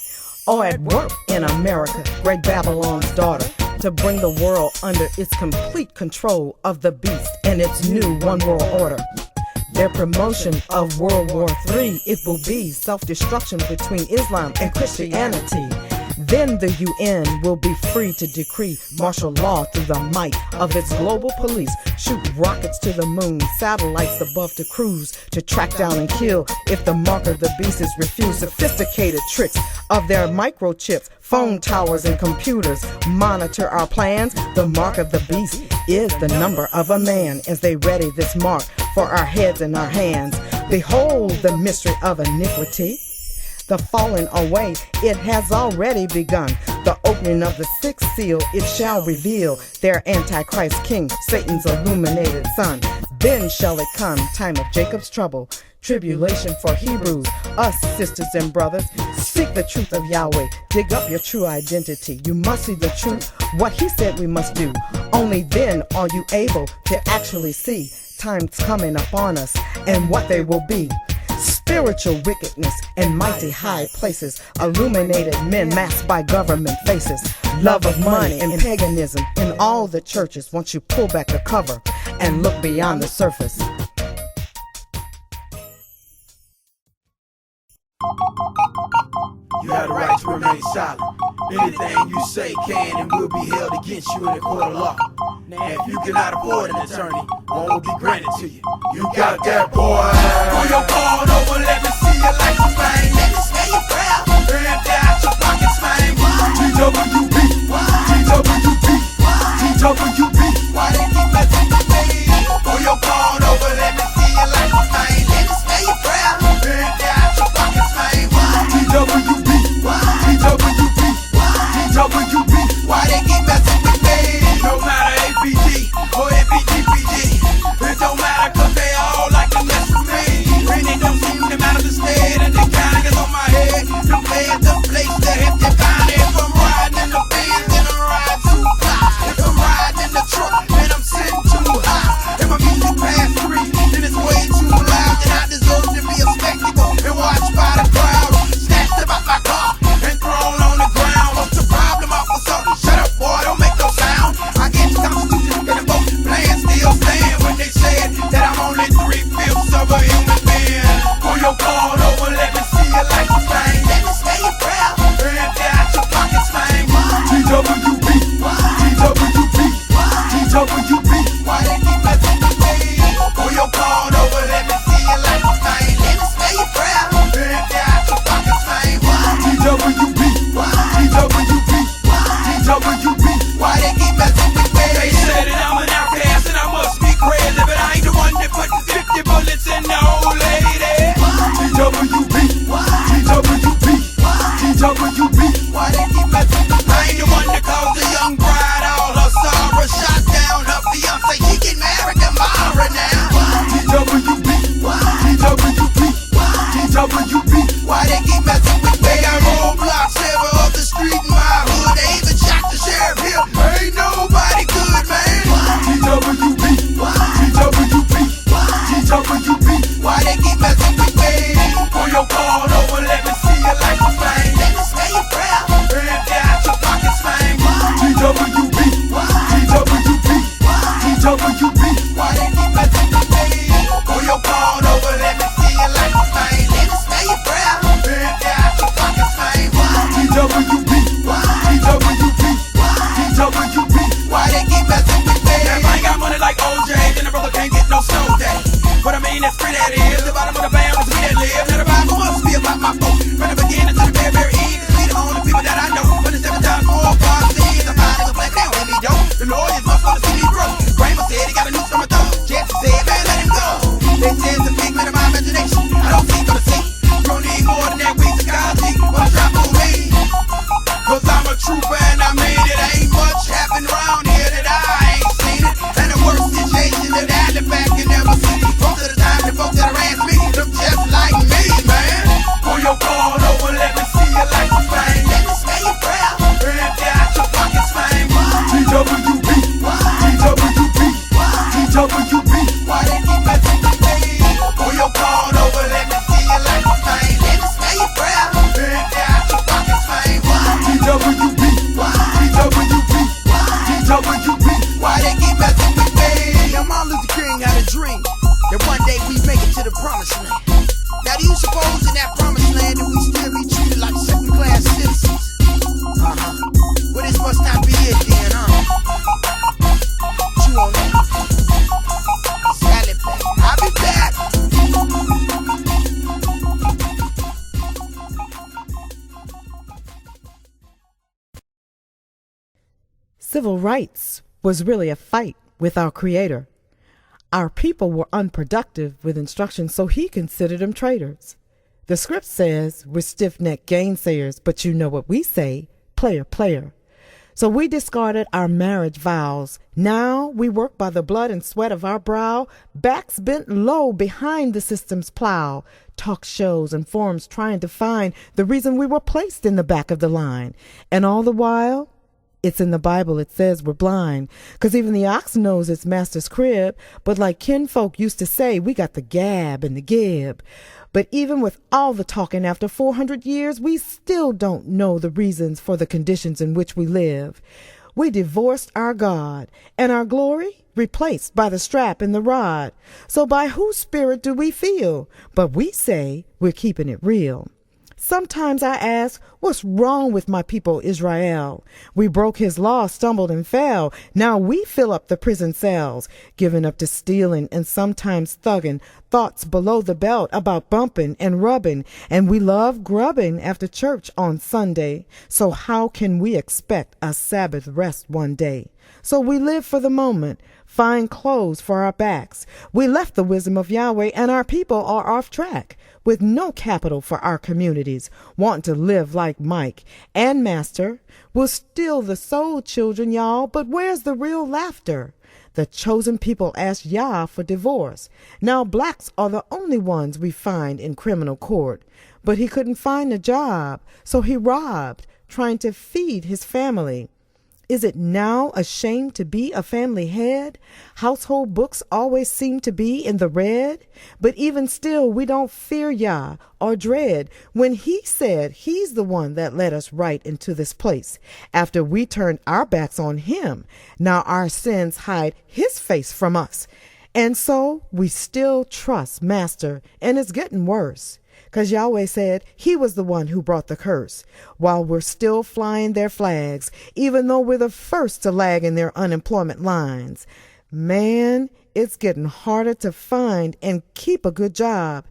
or at work in America, Great Babylon's daughter, to bring the world under its complete control of the beast and its new one world order. Their promotion of World War III, it will be self-destruction between Islam and Christianity. Then the UN will be free to decree martial law through the might of its global police. Shoot rockets to the moon, satellites above to cruise, to track down and kill if the mark of the beast is refused. Sophisticated tricks of their microchips, phone towers and computers monitor our plans. The mark of the beast is the number of a man as they ready this mark for our heads and our hands. Behold the mystery of iniquity. The falling away, it has already begun. The opening of the sixth seal, it shall reveal their Antichrist king, Satan's illuminated son. Then shall it come, time of Jacob's trouble, tribulation for Hebrews, us sisters and brothers. Seek the truth of Yahweh, dig up your true identity. You must see the truth, what he said we must do. Only then are you able to actually see times coming upon us and what they will be. Spiritual wickedness and mighty high places, illuminated men masked by government faces, love of money and paganism in all the churches. Once you pull back the cover and look beyond the surface. You have the right to remain silent. Anything you say can and will be held against you in a court of law. Now, if you cannot afford an attorney, one will be granted to you. You got that, boy. Pull your card over, let me see your license, man. Let me smell your brow. Empty out your pockets, man. TWB, TWB, TWB. Why they keep messing with me? Pull your card over, let me see your license, man. Let me smell your brow. Empty out your pockets, man. TWB, TWB, TWB. Why they keep messing with me? No matter APG or FPGPG, it don't matter 'cause they all like to mess with me. And it don't seem to matter the state and the kind of gets on my head. The bed, the place, the hip, the find it. If I'm riding in the Benz, then I'm riding too fly. If I'm riding in the truck, then I'm sitting too high. If my music past 3, then it's way too loud. Then I deserve to be a spectacle and watched by the crowd. Snatched about my car and thrown on the ground. What's the problem, officer? Shut up, boy, don't make no sound. I get the Constitution and the vote plan still stand when they said that I'm only 3/5 of a human being. Pull your card over, let me see your license, man. Let me smell your brow. Empty out your pockets, man. TWB, TWB, TWB. Why they keep messing with me? Pull your card over, let me see your license, man. Let me smell your brow. Empty out your pockets, man. TWB, TWB, TWB. Why they keep messing with me? They said that I'm an outcast and I must be crazy, but I ain't the one that put 50 bullets in the old lady. TWB, TWB, TWB. Why they keep messing with me? I ain't the one that caused the young bride all her sorrow. Shot down her fiance, she get married tomorrow now. TWB, TWB, TWB. Why they keep messing with me? They got roadblocks every other street in my hood. They even shot the sheriff here. Ain't nobody good, man. TWB, TWB, TWB. Why they keep messing with me? Pull your card over, let me see your license, man. Let me smell your brow. Empty out your pockets, man. TWB, TWB, TWB. Why they keep messing with me? Pull your card over, let me see your license, man. Let me smell your brow. Empty out your pockets, man. TWB, TWB, TWB. Why they keep messing with me? If I ain't got money like OJ, then the brother can't get no snow day. But I mean, that's free that is. The bottom of the barrel is we that live. Now the Bible must be about my folk. From the beginning to the very, very end. It's we the only people that I know. But it's 7 times more God's sins. I'm finding a black down, let me dope. The lawyers must want to see me broke. Kramer said he got a noose from a throat. Jesse said, man, let him go. They said it's a figment of my imagination. I don't see for the see. You don't need more than that weak psychology. But drop on me. 'Cause I'm a trooper and I mean it. Ain't much happened around here that I ain't seen it. And the worst situation that I look back and never see. Most of the time the folks that harass me look just like me, man. Pull your card over, let me see your license, man. Let me smell your brow. Empty out your pockets, man. TWB, TWB, TWB. Why they keep messing with me? Pull your card over, let me see your license, man. Let me smell your brow. Empty out your pockets, man. TWB, TWB, TWB. Why they keep messing with me? Now Martin Luther King had a dream that one day we make it to the promised land. Now do you suppose in that promised land that we still be treated like second-class citizens? Well, this must not be it then, huh? What you on that? Sally back. I'll be back. Civil rights was really a fight with our Creator. Our people were unproductive with instruction, so he considered them traitors. The script says we're stiff-necked gainsayers, but you know what we say, player, player. So we discarded our marriage vows. Now we work by the blood and sweat of our brow, backs bent low behind the system's plow, talk shows and forums trying to find the reason we were placed in the back of the line. And all the while, it's in the Bible, it says we're blind, 'cause even the ox knows its master's crib. But like kinfolk used to say, we got the gab and the gib. But even with all the talking after 400 years, we still don't know the reasons for the conditions in which we live. We divorced our God, and our glory replaced by the strap and the rod. So by whose spirit do we feel? But we say we're keeping it real. Sometimes I ask, what's wrong with my people Israel? We broke his law, stumbled and fell. Now we fill up the prison cells, giving up to stealing and sometimes thugging, thoughts below the belt about bumping and rubbing, and we love grubbing after church on Sunday. So how can we expect a Sabbath rest one day? So we live for the moment, find clothes for our backs. We left the wisdom of Yahweh and our people are off track, with no capital for our communities, want to live like Mike and Master. We're still the soul children, y'all, but where's the real laughter? The chosen people asked Yah for divorce. Now blacks are the only ones we find in criminal court. But he couldn't find a job, so he robbed, trying to feed his family. Is it now a shame to be a family head? Household books always seem to be in the red. But even still, we don't fear Yah or dread when he said he's the one that led us right into this place. After we turned our backs on him, now our sins hide his face from us. And so we still trust Master, and it's getting worse. Because Yahweh said he was the one who brought the curse, while we're still flying their flags, even though we're the first to lag in their unemployment lines. Man, it's getting harder to find and keep a good job.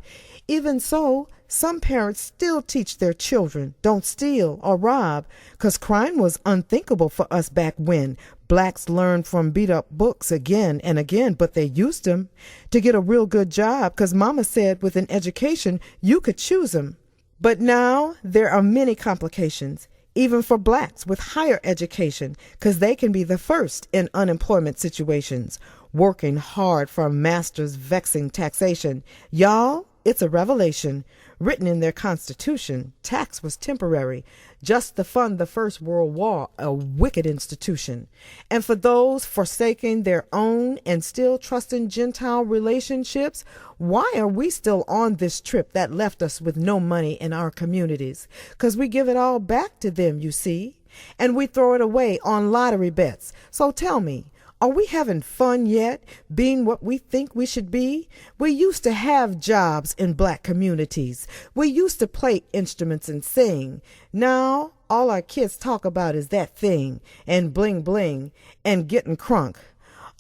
Even so, some parents still teach their children, don't steal or rob, because crime was unthinkable for us back when. Blacks learned from beat-up books again and again, but they used them to get a real good job, because Mama said with an education, you could choose them. But now there are many complications, even for blacks with higher education, because they can be the first in unemployment situations, working hard for Master's vexing taxation. Y'all, it's a revelation. Written in their constitution, tax was temporary, just to fund the First World War, a wicked institution. And for those forsaking their own and still trusting Gentile relationships, why are we still on this trip that left us with no money in our communities? 'Cause we give it all back to them, you see, and we throw it away on lottery bets. So tell me, are we having fun yet, being what we think we should be? We used to have jobs in black communities. We used to play instruments and sing. Now, all our kids talk about is that thing, and bling bling, and getting crunk.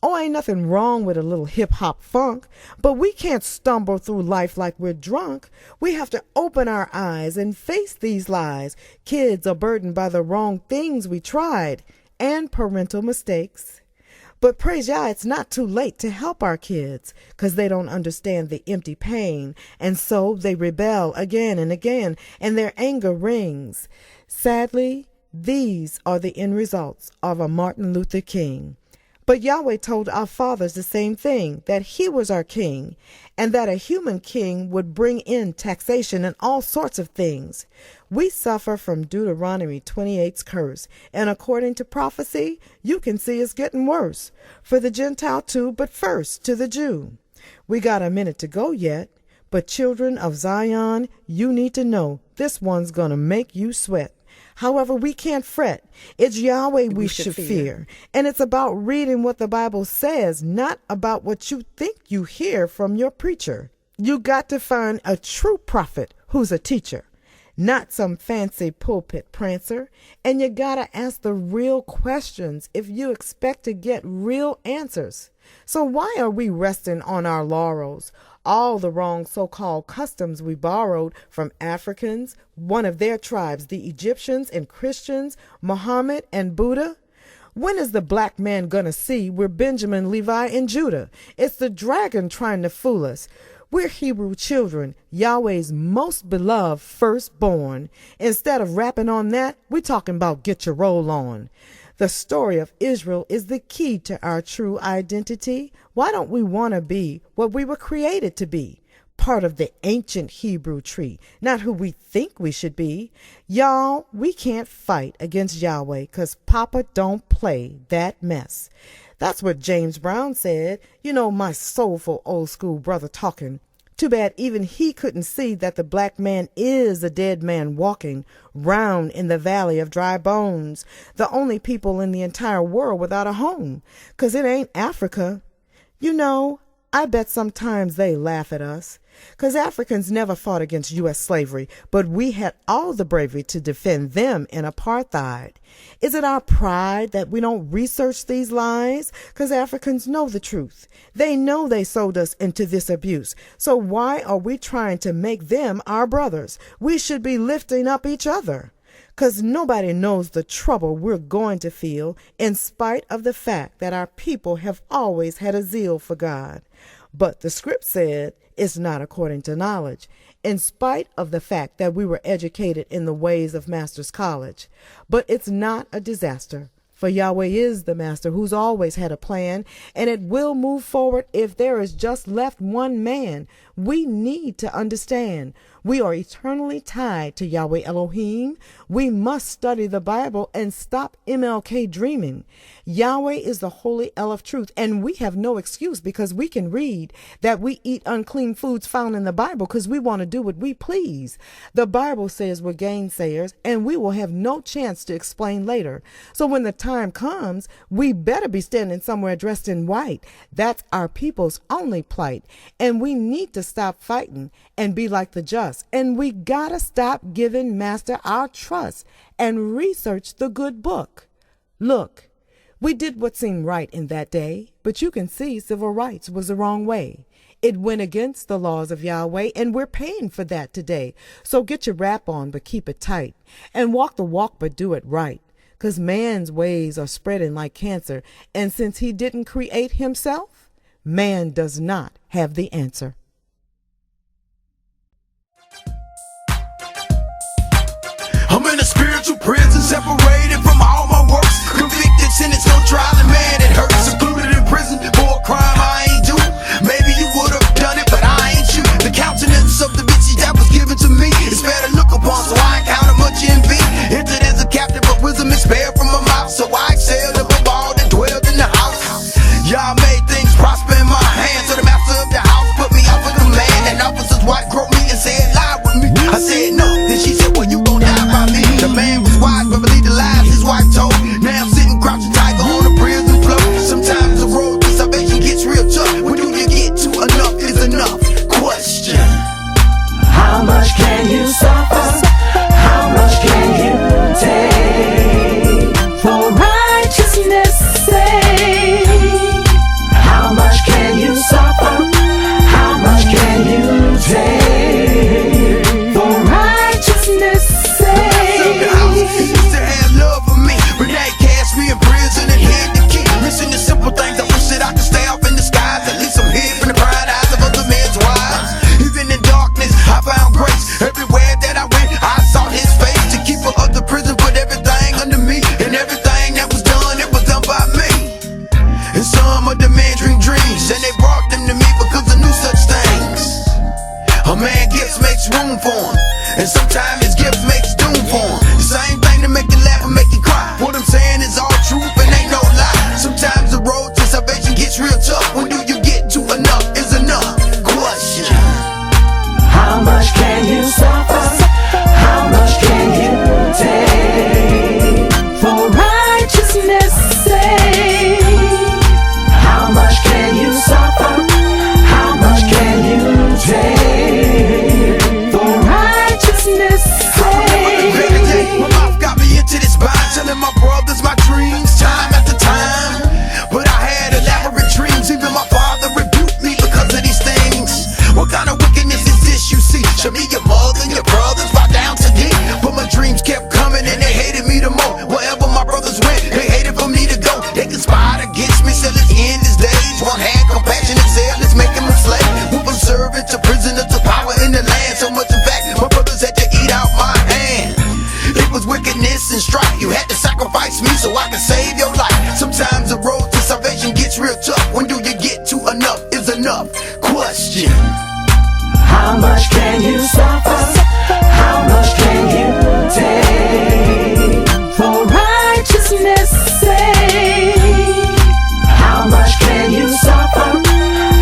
Oh, ain't nothing wrong with a little hip-hop funk, but we can't stumble through life like we're drunk. We have to open our eyes and face these lies. Kids are burdened by the wrong things we tried, and parental mistakes. But praise Yah, it's not too late to help our kids, 'cause they don't understand the empty pain, and so they rebel again and again, and their anger rings. Sadly, these are the end results of a Martin Luther King. But Yahweh told our fathers the same thing, that he was our king, and that a human king would bring in taxation and all sorts of things. We suffer from Deuteronomy 28's curse, and according to prophecy, you can see it's getting worse. For the Gentile too, but first to the Jew. We got a minute to go yet, but children of Zion, you need to know this one's gonna make you sweat. However, we can't fret. It's Yahweh we should fear. And it's about reading what the Bible says, not about what you think you hear from your preacher. You got to find a true prophet who's a teacher, not some fancy pulpit prancer. And you got to ask the real questions if you expect to get real answers. So why are we resting on our laurels? All the wrong so-called customs we borrowed from Africans, one of their tribes, the Egyptians and Christians, Muhammad and Buddha. When is the black man gonna see we're Benjamin, Levi, and Judah? It's the dragon trying to fool us. We're Hebrew children, Yahweh's most beloved firstborn. Instead of rapping on that, we're talking about get your roll on. The story of Israel is the key to our true identity. Why don't we want to be what we were created to be? Part of the ancient Hebrew tree, not who we think we should be. Y'all, we can't fight against Yahweh because Papa don't play that mess. That's what James Brown said. You know, my soulful old school brother talking. Too bad even he couldn't see that the black man is a dead man walking round in the valley of dry bones, the only people in the entire world without a home, 'cause it ain't Africa. You know, I bet sometimes they laugh at us. Because Africans never fought against U.S. slavery, but we had all the bravery to defend them in apartheid. Is it our pride that we don't research these lies? Because Africans know the truth. They know they sold us into this abuse. So why are we trying to make them our brothers? We should be lifting up each other. Because nobody knows the trouble we're going to feel in spite of the fact that our people have always had a zeal for God. But the script said it's not according to knowledge, in spite of the fact that we were educated in the ways of Master's College. But it's not a disaster, for Yahweh is the Master who's always had a plan, and it will move forward if there is just left one man. We need to understand we are eternally tied to Yahweh Elohim. We must study the Bible and stop MLK dreaming. Yahweh is the holy El of truth, and we have no excuse because we can read that we eat unclean foods found in the Bible because we want to do what we please. The Bible says we're gainsayers, and we will have no chance to explain later. So when the time comes, we better be standing somewhere dressed in white. That's our people's only plight, and we need to stop fighting and be like the just. And we gotta stop giving Master our trust and research the good book. Look, we did what seemed right in that day, but you can see civil rights was the wrong way. It went against the laws of Yahweh, and we're paying for that today. So get your rap on, but keep it tight. And walk the walk, but do it right. 'Cause man's ways are spreading like cancer, and since he didn't create himself, man does not have the answer. I'm in a spiritual prison, separated from all my works. Convicted, sentenced, no trial, and man, it hurts. Secluded in prison for a crime I ain't do. Maybe you would've done it, but I ain't you. The countenance of the bitches that was given to me is fair to look upon, so I encounter much envy. Entered as a captive, but wisdom is spared from my mouth, so I excelled above all that dwelled in the house. Y'all made things prosper in my hands, so the master of the house put me up with the man. And officer's wife groped me and said, lie with me. I said no, then she said, well, you gon' die by me. The man was wise, but believed the lies his wife told. Now I'm sitting crouching tiger on the prison floor. Sometimes the road to salvation gets real tough. When do you get to enough is enough? Question. How much can you suffer? How much can you take for righteousness' sake? How much can you suffer? How much can you take for righteousness' sake? The house used to have love for me, but they cast me in prison and hid the key. Missing the simple things, I wish that I could stay off in the skies. At least I'm hid from the prying eyes of other men's wives. Even in darkness, I found grace. Everywhere that I went, I sought his face. To keep her of the prison, put everything under me. And everything that was done, it was done by me. And some of the men dream dreams, and they brought them to me because I knew such things. A man gifts makes room for him, and sometimes his gift makes doom for him. The same thing to make you laugh and make you cry. What I'm saying is all truth and ain't no lie. Sometimes the road to salvation gets real tough. When do you get to enough is enough? Question. How much can you suffer? How much can you take for righteousness' sake? How much can you suffer? How much can you take for righteousness' sake? My mouth got me into this bind, telling my brothers my dreams time after time. But I had elaborate dreams, even my father rebuked me because of these things. What kind of wickedness is this you see? Show me your mother and your brothers bow down to thee. But my dreams kept coming and they hated me the more. Wherever my brothers went, they hated for me to go. They conspired against me, so let's end his days. One hand compassionate, zealous, make him a slave. Move him servant to prisoner to power in the land. So much in fact, my brothers had to eat out my hand. It was wickedness and strife. You had to sacrifice me so I could save your life. Sometimes the road to salvation gets real tough. When do you get to enough is enough? Question. How much can you suffer? How much can you take for righteousness' sake? How much can you suffer?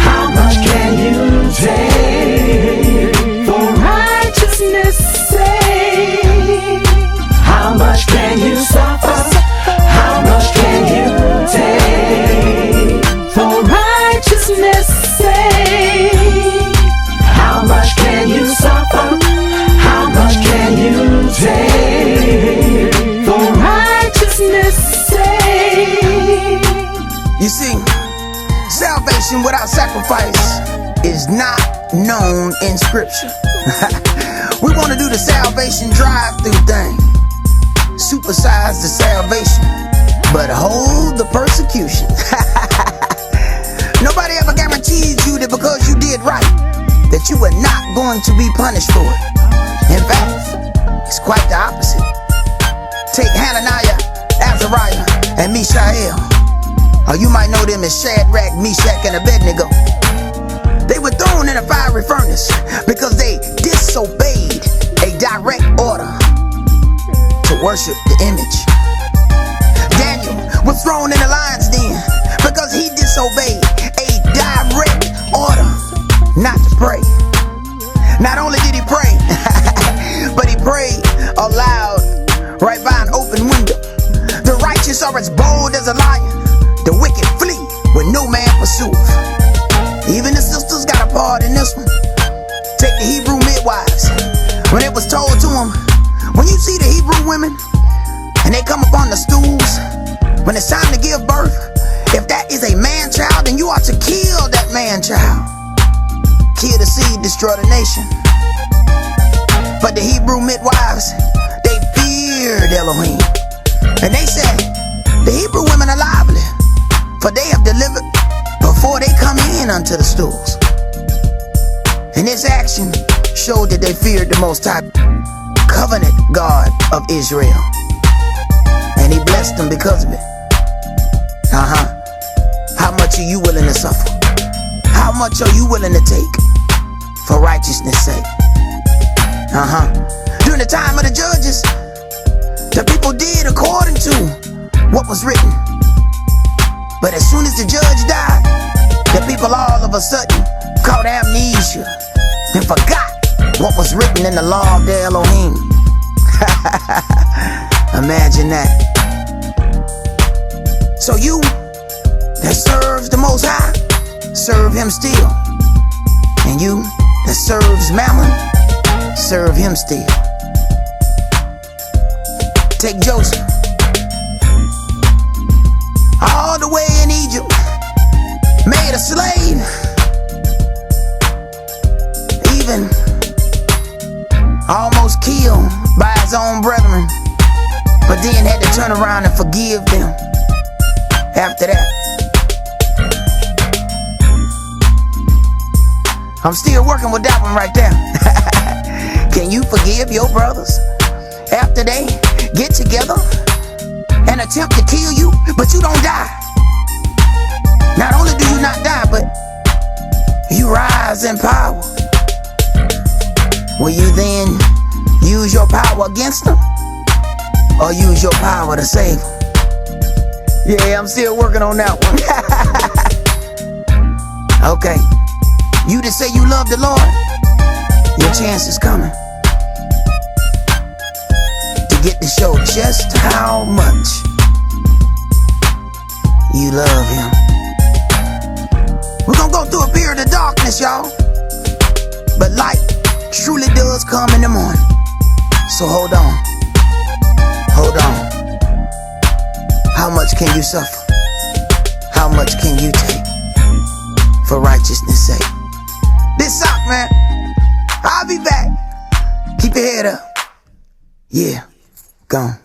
How much can you take for righteousness' sake? How much can you suffer? How much can you take for righteousness' sake? How sacrifice is not known in scripture. We want to do the salvation drive-through thing. Supersize the salvation, but hold the persecution. Nobody ever guaranteed you that because you did right, that you were not going to be punished for it. In fact, it's quite the opposite. Take Hananiah, Azariah, and Mishael, or you might know them as Shadrach, Meshach, and Abednego. They were thrown in a fiery furnace because they disobeyed a direct order to worship the image. Daniel was thrown in the lion's den because he disobeyed a direct order not to pray. Not only did he pray, but he prayed aloud right by an open window. The righteous are as bold as a lion. The wicked flee when no man pursueth. Even the sisters got a part in this one. Take the Hebrew midwives. When it was told to them, when you see the Hebrew women and they come up on the stools, when it's time to give birth, if that is a man child, then you ought to kill that man child. Kill the seed, destroy the nation. But the Hebrew midwives, they feared Elohim. And they said, the Hebrew women are lively, for they have delivered before they come in unto the stools. And this action showed that they feared the Most High covenant God of Israel. And he blessed them because of it. How much are you willing to suffer? How much are you willing to take for righteousness' sake? During the time of the judges, the people did according to what was written. But as soon as the judge died, the people all of a sudden caught amnesia and forgot what was written in the law of the Elohim. Imagine that. So you that serves the Most High, serve him still. And you that serves Mammon, serve him still. Take Joseph. All the way in Egypt, made a slave. Even almost killed by his own brethren, but then had to turn around and forgive them after that. I'm still working with that one right there. Can you forgive your brothers after they get together and attempt to kill you, but you don't die? Not only do you not die, but you rise in power. Will you then use your power against them, or use your power to save them? Yeah, I'm still working on that one. Okay, you that say you love the Lord, your chance is coming to get to show just how much you love him. We're gonna go through a period of darkness, y'all, but light truly does come in the morning. So hold on. Hold on. How much can you suffer? How much can you take for righteousness' sake? This Esaac, man. I'll be back. Keep your head up. Yeah, gone.